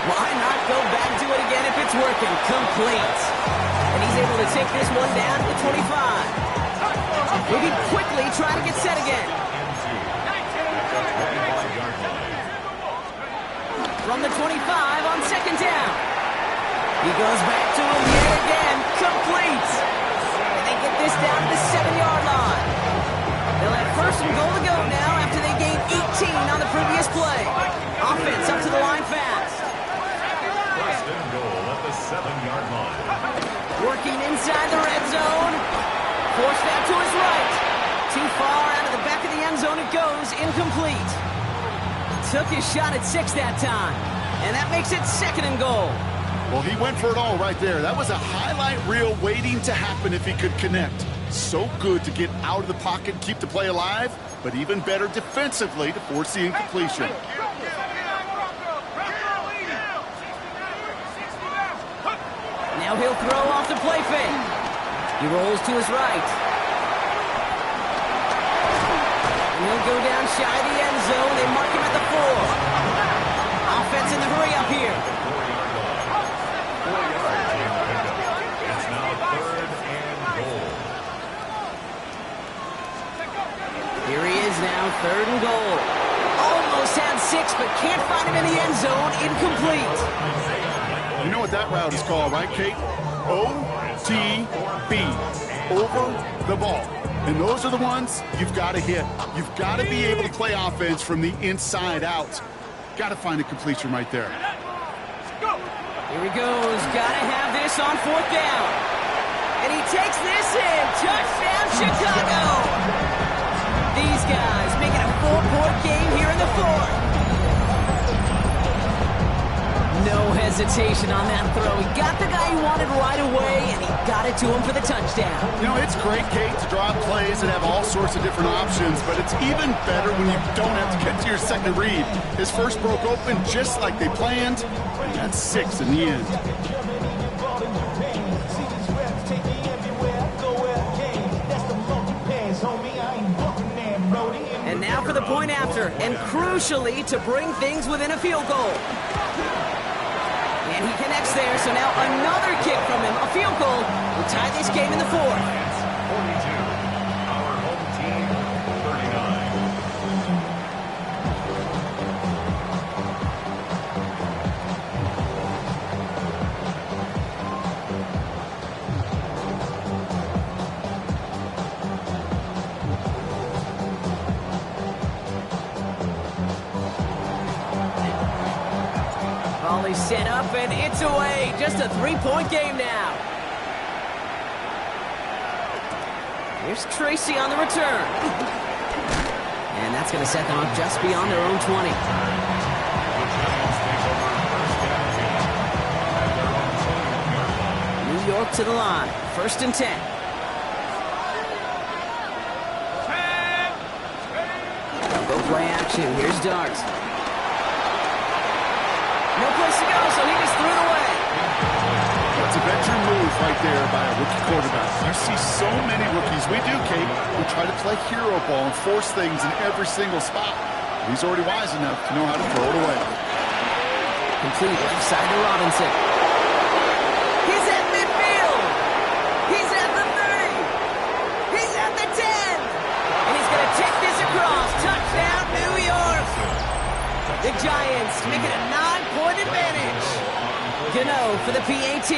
Why not go back to it again if it's working? Complete. And he's able to take this one down to the 25. Moving quickly, trying to get set again. From the 25 on 2nd down. He goes back to him yet again. Complete. And they get this down to the 7-yard line. They'll have 1st and goal to go now after they gained 18 on the previous play. Offense up to the line fast. 1st and goal at the 7-yard line. Working inside the red zone. Forced out to his right. Too far out of the back of the end zone it goes. Incomplete. Took his shot at 6 that time. And that makes it 2nd and goal. Well, he went for it all right there. That was a highlight reel waiting to happen if he could connect. So good to get out of the pocket, keep the play alive, but even better defensively to force the incompletion. Now he'll throw off the play fake. He rolls to his right. And he'll go down shy of the end zone. They mark him at the 4. Offense in the hurry up here. It's now 3rd and goal. Here he is now, 3rd and goal. Almost had 6, but can't find him in the end zone. Incomplete. You know what that route is called, right, Kate? OTB, over the ball. And those are the ones you've got to hit. You've got to be able to play offense from the inside out. Got to find a completion right there. Here he goes. Got to have this on 4th down. And he takes this in. Touchdown, Chicago. These guys making a 4-point game here in the 4th. No hesitation on that throw. He got the guy he wanted right away, and he got it to him for the touchdown. You know, it's great, Kate, to draw up plays and have all sorts of different options, but it's even better when you don't have to get to your second read. His first broke open just like they planned, and that's 6 in the end. And now for the point after, and crucially to bring things within a field goal. And he connects there, so now another kick from him. A field goal will tie this game in the 4th. It's 42. Our home team, 39. Volley set up, and it's away. Just a 3-point game now. Here's Tracy on the return. And that's going to set them up just beyond their own 20. New York to the line. 1st and 10. Go play action. Here's Darts. No place to go, so he just threw it away. That's a veteran move right there by a rookie quarterback. You see so many rookies, we do, Kate, who try to play hero ball and force things in every single spot. He's already wise enough to know how to throw it away. Complete left side to Robinson. He's at midfield. He's at the 30. He's at the 10. And he's going to take this across. Touchdown, New York. The Giants make it a 9-point advantage. Gano for the PAT.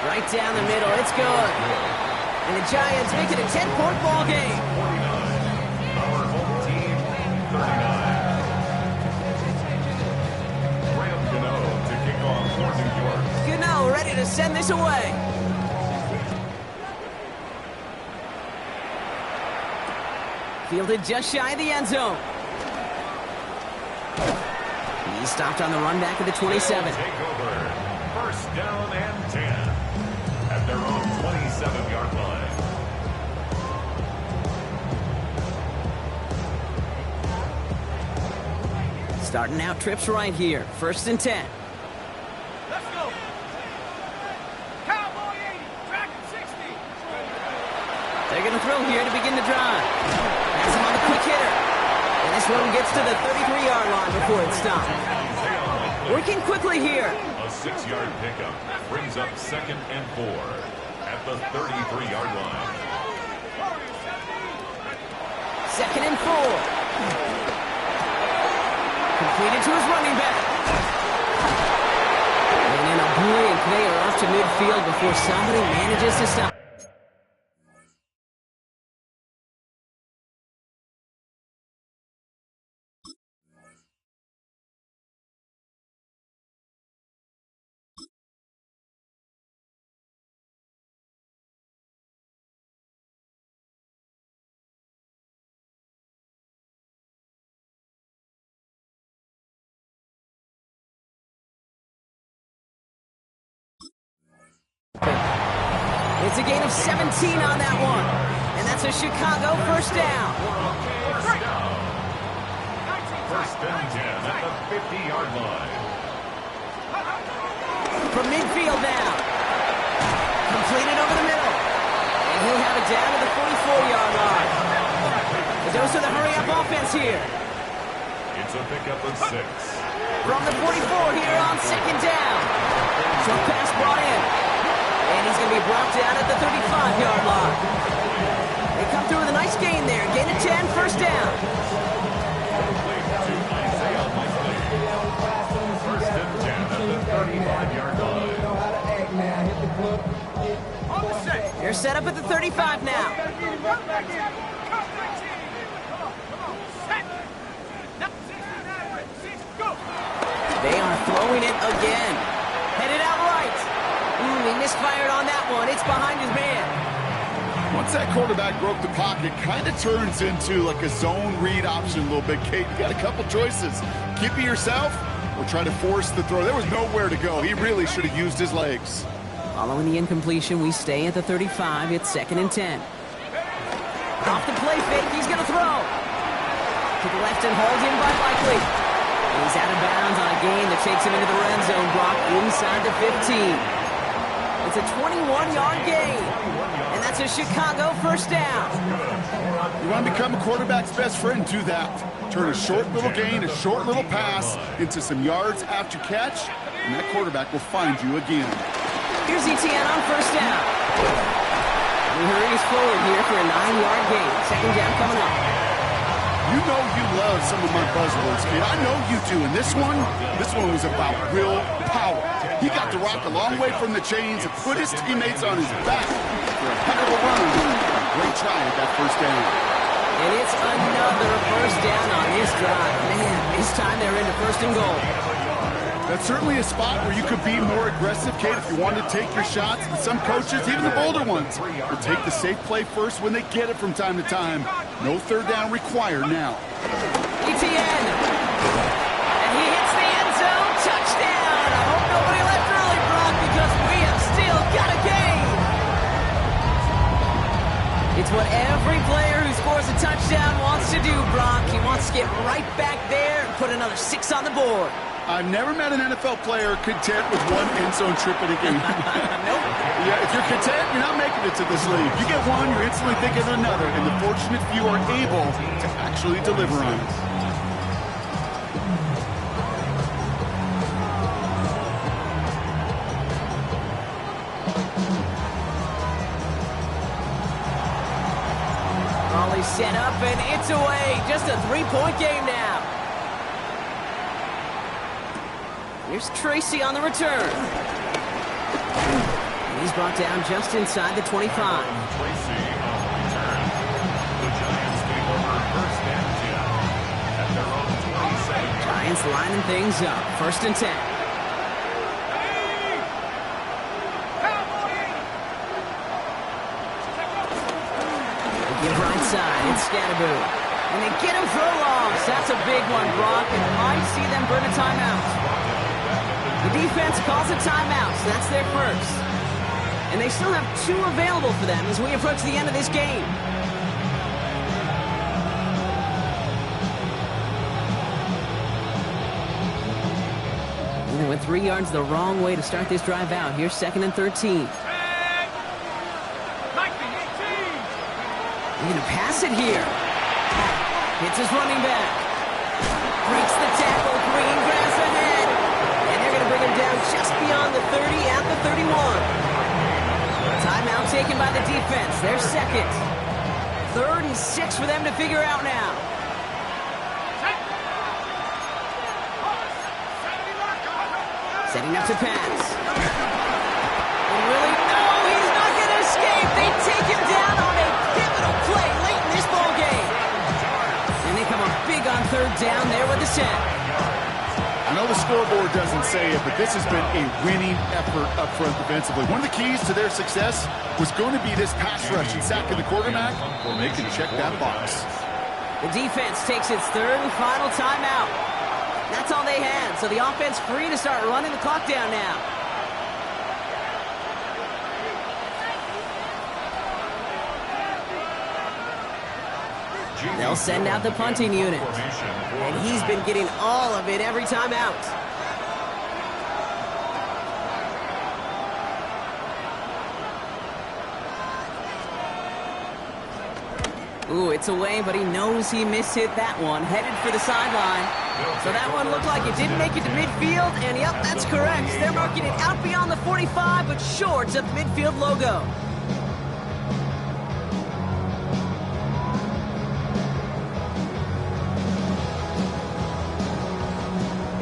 Right down the middle. It's good. And the Giants make it a 10-point ball game. 49. Our home team, 39. Graham Gano to kick off for New York. Gano ready to send this away. Fielded just shy of the end zone. He's stopped on the run back of the 27. Take over. 1st down and 10 at their own 27-yard line. Starting out trips right here. 1st and 10. Let's go. Cowboy 80, Dragon 60. They're going to throw here to begin the drive. Pass him on the quick hitter. And this one gets to the 33-yard line before it's stopped. Working quickly here. A 6-yard pickup brings up 2nd and 4 at the 33-yard line. 2nd and 4. Completed to his running back. And in a blink, they are off to midfield before somebody manages to stop. It's a gain of 17 on that one. And that's a Chicago first down. First down. First and 10 at the 50-yard line. From midfield now. Completed over the middle. And he'll have it down to the 44-yard line. The dose of the hurry-up offense here. It's a pickup of 6. From the 44 here on second down. Short pass brought in. And he's going to be brought down at the 35-yard line. They come through with a nice gain there. Gain of 10, first down. First and 10 at the 35-yard line. They're set up at the 35 now. They are throwing it again. Headed out right. He misfired on that one. It's behind his man. Once that quarterback broke the pocket, kind of turns into like a zone read option a little bit. Kate, you got a couple choices. Keep it yourself or try to force the throw. There was nowhere to go. He really should have used his legs. Following the incompletion, we stay at the 35. It's second and 10. Off the play fake, he's going to throw. To the left and hauled in by Likely. He's out of bounds on a gain that takes him into the red zone. Brock inside the 15. It's a 21-yard gain. And that's a Chicago first down. You want to become a quarterback's best friend? Do that. Turn a short little gain, a short little pass into some yards after catch, and that quarterback will find you again. Here's ETN on first down. He hurries forward here for a 9-yard gain. Second down coming up. You know you love some of my buzzwords, kid. I know you do. And this one was about real power. He got the rock a long way from the chains and put his teammates on his back for a heck of a run. Great try at that first down. And it's another first down on this drive. Man, this time they're into first and goal. That's certainly a spot where you could be more aggressive, Kate, if you wanted to take your shots. But some coaches, even the bolder ones, will take the safe play first when they get it from time to time. No third down required now. ETN. And he hits the end zone. Touchdown. I hope nobody left early, Brock, because we have still got a game. It's what every player who scores a touchdown wants to do, Brock. He wants to get right back there and put another 6 on the board. I've never met an NFL player content with one end zone trip in a game. Nope. Yeah, if you're content, you're not making it to this league. You get one, you're instantly thinking of another, and the fortunate few are able to actually deliver on it. Raleigh set up, and it's away. Just a 3-point game now. Here's Tracy on the return. And he's brought down just inside the 25. Tracy on the return. The Giants take over first and 10 at their own 27. Giants lining things up. First and 10. They give right side. It's Scatterboo. And they get him for a loss. That's a big one, Brock. And might see them burn a timeout. The defense calls a timeout, so that's their first. And they still have 2 available for them as we approach the end of this game. And they went 3 yards the wrong way to start this drive out. Here's second and 13. They're going to pass it here. Hits his running back. Breaks the tackle. Green grass ahead. Bring him down just beyond the 30 at the 31. Timeout taken by the defense. Their second. 3rd and 6 for them to figure out now. Setting up to pass. And really, no, he's not going to escape. They take him down on a pivotal play late in this ball game. And they come up big on 3rd down there with the sack. I know the scoreboard doesn't say it, but this has been a winning effort up front defensively. One of the keys to their success was going to be this pass rush and sacking the quarterback, or they can check that box. The defense takes its 3rd and final timeout. That's all they had, so the offense free to start running the clock down now. They'll send out the punting unit. And he's been getting all of it every time out. Ooh, it's away, but he knows he mishit that one. Headed for the sideline. So that one looked like it didn't make it to midfield, and yep, that's correct. They're marking it out beyond the 45, but short of the midfield logo.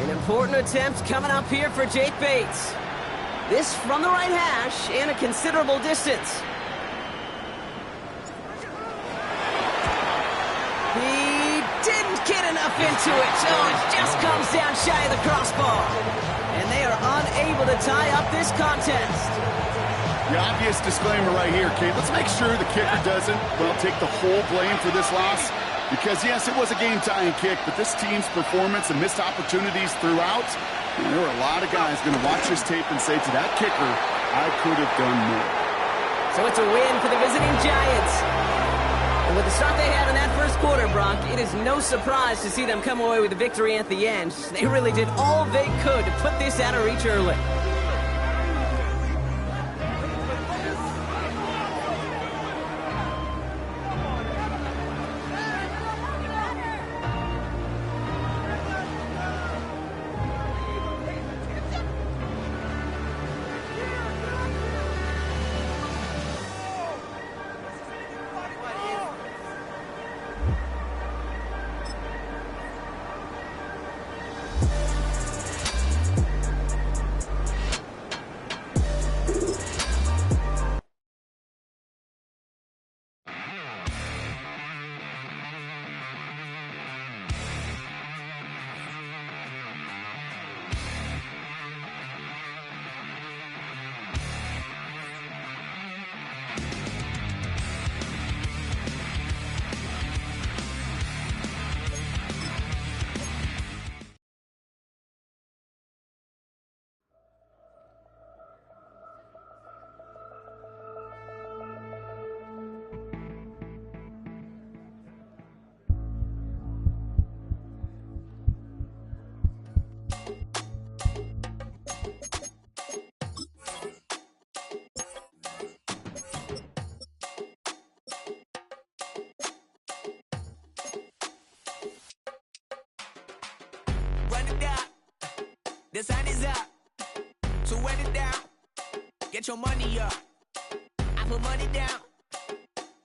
An important attempt coming up here for Jake Bates. This from the right hash and a considerable distance. He didn't get enough into it, so it just comes down shy of the crossbar. And they are unable to tie up this contest. The obvious disclaimer right here, Kate. Let's make sure the kicker doesn't, well, take the whole blame for this loss. Because, yes, it was a game-tying kick, but this team's performance and missed opportunities throughout, there were a lot of guys going to watch this tape and say to that kicker, I could have done more. So it's a win for the visiting Giants. And with the start they had in that first quarter, Brock, it is no surprise to see them come away with a victory at the end. They really did all they could to put this out of reach early. The sun is up, so run it down. Get your money up. I put money down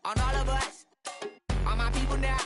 on all of us, on my people now,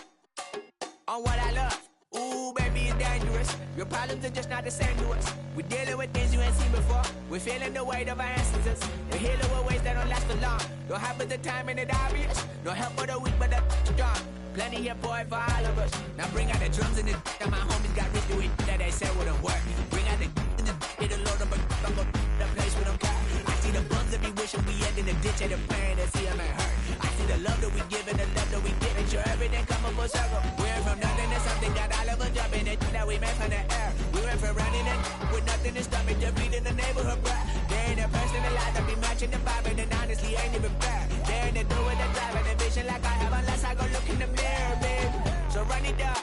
on what I love. Ooh, baby, it's dangerous. Your problems are just not the same to us. We're dealing with things you ain't seen before. We're feeling the weight of our ancestors. We're healing with ways that don't last for long. Don't happen the time and it obvious. No help for the weak, but the strong. Plenty here, boy, for all of us. Now bring out the drums and the that my homies got rich doing that they said wouldn't work. Bring out the and the hit a load of a I'm gonna the place with them cut. I see the bums that be wishing we end in the ditch at the pain to see them ain't hurt. I see the love that we give and the love that we get. Make sure everything come up full circle. We're from nothing to something, got all of us jumping it that we made from the air. We went from running it with nothing to stop it, just beating the neighborhood, bruh. There ain't a person alive that be matching the vibe, and honestly ain't even fair. There ain't a do with the drive and the vision like I have unless I go look in the mirror, babe. So run it up,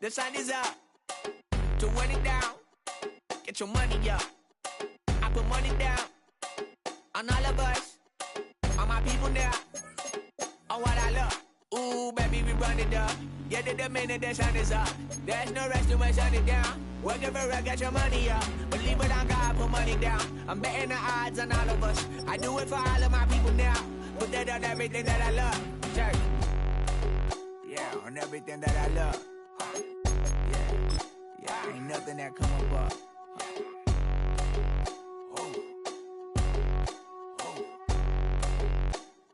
the sun is up, to run it down, get your money up. I put money down, on all of us, on my people now, on what I love. Ooh, baby, we run it up, get it the minute the sun is up. There's no rest to shut it down, working for real, get your money up. Believe it on God, put money down. I'm betting the odds on all of us. I do it for all of my people now. Put that on everything that I love. Check. Yeah, on everything that I love. Yeah, ain't nothing that come above.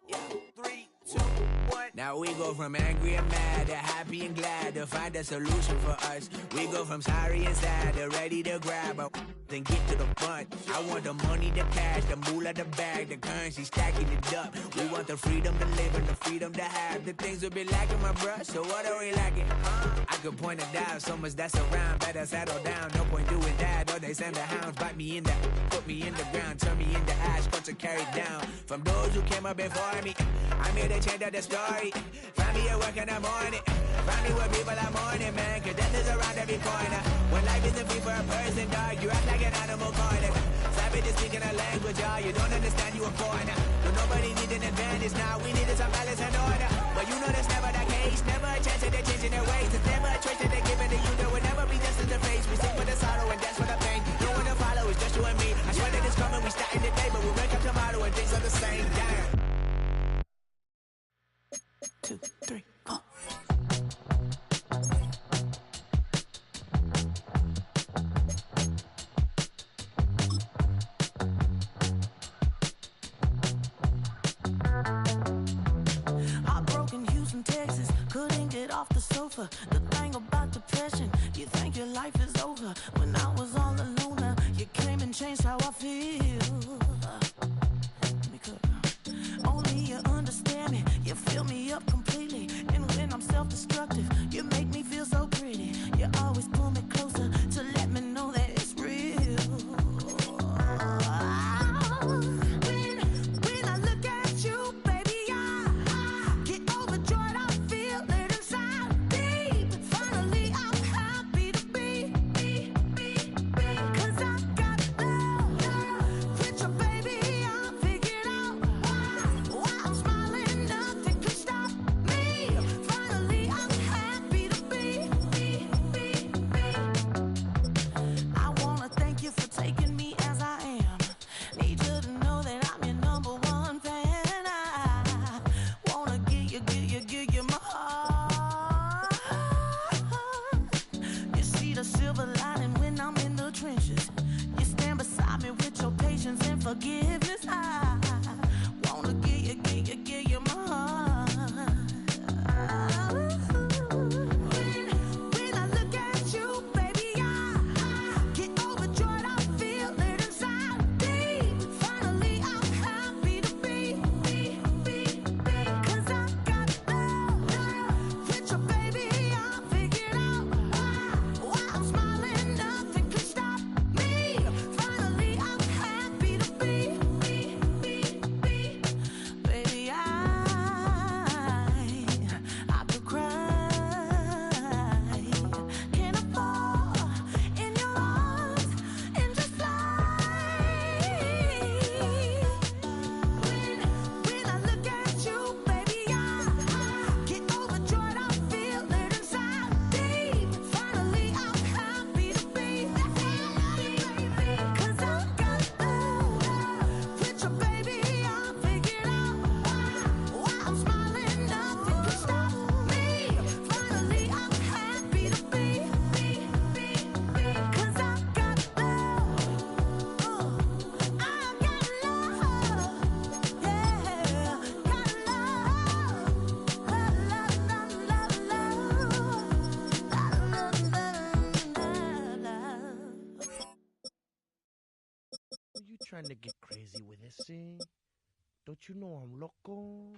Yeah, 3, 2, 1. Now we go from angry and mad to happy and glad to find a solution for us. We go from sorry and sad to ready to grab a then get to the front. I want the money, the cash, the moolah, the bag, the currency, stacking it up. We want the freedom to live and the freedom to have the things we be lacking, my bruh. So what are we lacking? I could point it out, so much that's around. Better settle down, no point doing that. know they send the hounds, bite me in the, put me in the ground, turn me into ash, culture carried down. From those who came up before me, I'm here to change up the story. Find me at work in the morning, find me with people I'm mourning, man, cause death is around every corner. When life isn't free for a person, dog, you act like an animal corner. Savages speaking a language, y'all, you don't understand, you a foreigner. But nobody needs an advantage now, we needed some balance and order. But you know that's never the case, never a chance that they're changing their ways. It's never a choice that they're giving to you, there will never be just in the face. We sing for the sorrow and dance for the pain. No one to follow, it's just you and me. I swear that it's coming, we start in the day, but we wake up tomorrow and things are the same. Damn. 2, 3, 4. Heartbroken Houston, Texas, couldn't get off the sofa. The thing about depression, you think your life is over. When I was all alone, you came and changed how I feel. Only you understand me, you fill me up completely. And when I'm self-destructive, you make me feel so pretty. You always pull me closer to let me know that it's real. When I look at you, baby, I get overjoyed. I feel it inside deep. Finally, I'm happy to be. Cause I got love with your baby. I figured out why I'm smiling. Nothing can stop me. Finally, I'm happy to be. I wanna thank you for taking me as I am. Need you to know that I'm your number one fan. I wanna give you my heart. You see the silver lining when I'm in the trenches. You stand beside me with your patience and forgiveness. I wanna give you my heart. When I look at you, baby, I get overjoyed. I feel it inside deep. Finally, I'm happy to be. Cause I got love with your baby. I figured out why I'm smiling. Nothing can stop me. Finally, I'm happy to be. Baby, I could cry. Can I fall in your arms and just fly? When I look at you, baby, I get overjoyed. I feel it inside deep. Finally, I'm happy to be. Cause I got love with your baby. I figured out why I'm smiling. Nothing can stop me. Finally, I'm happy to be. Cause I got love. I got love. Yeah, got love. Are you trying to get crazy with this, eh? Don't you know I'm loco?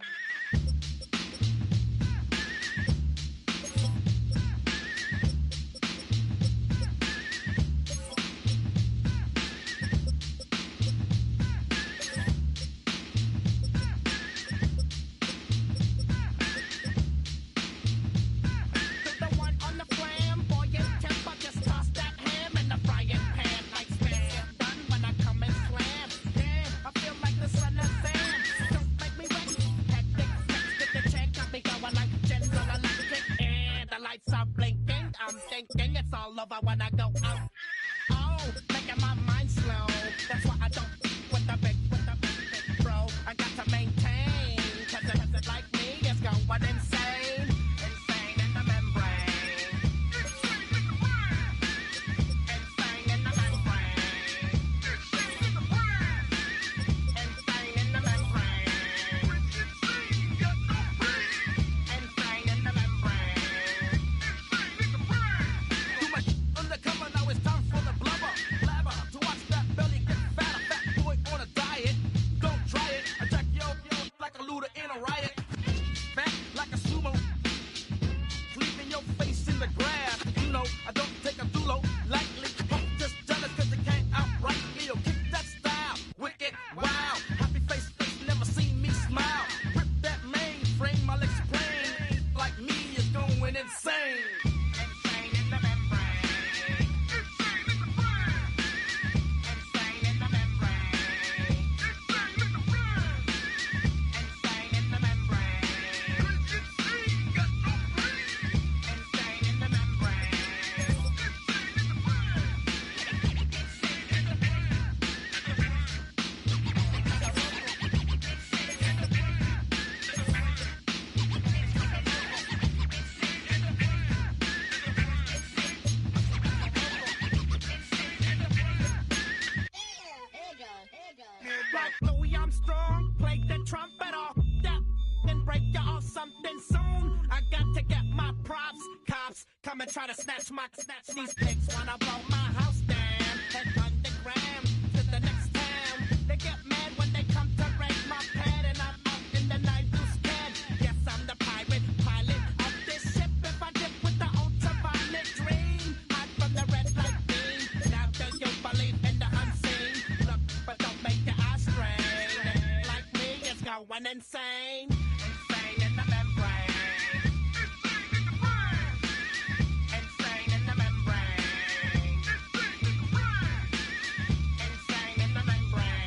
The one on the flamboyant temper, just toss that ham in the frying pan like spam. Done when I come and slam. Damn, I feel like the son of Sam. Don't make me wet. Hectic like Louis Armstrong. Play the trumpet off that and break you off something soon. I got to get my props. Cops come and try to snatch these pigs. Wanna blow my house down. Head underground to the next town. They get mad when they come to raid my pad, and I'm up in the night too scared. Yes, I'm the pirate pilot of this ship. If I dip with the ultraviolet dream, hide from the red light beam. Now do you believe in the unseen? Look, but don't make your eyes strain. Like me, it's going insane. Insane in the membrane. Insane in the membrane. Insane in the membrane. Insane in the membrane.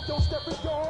Don't step it, go.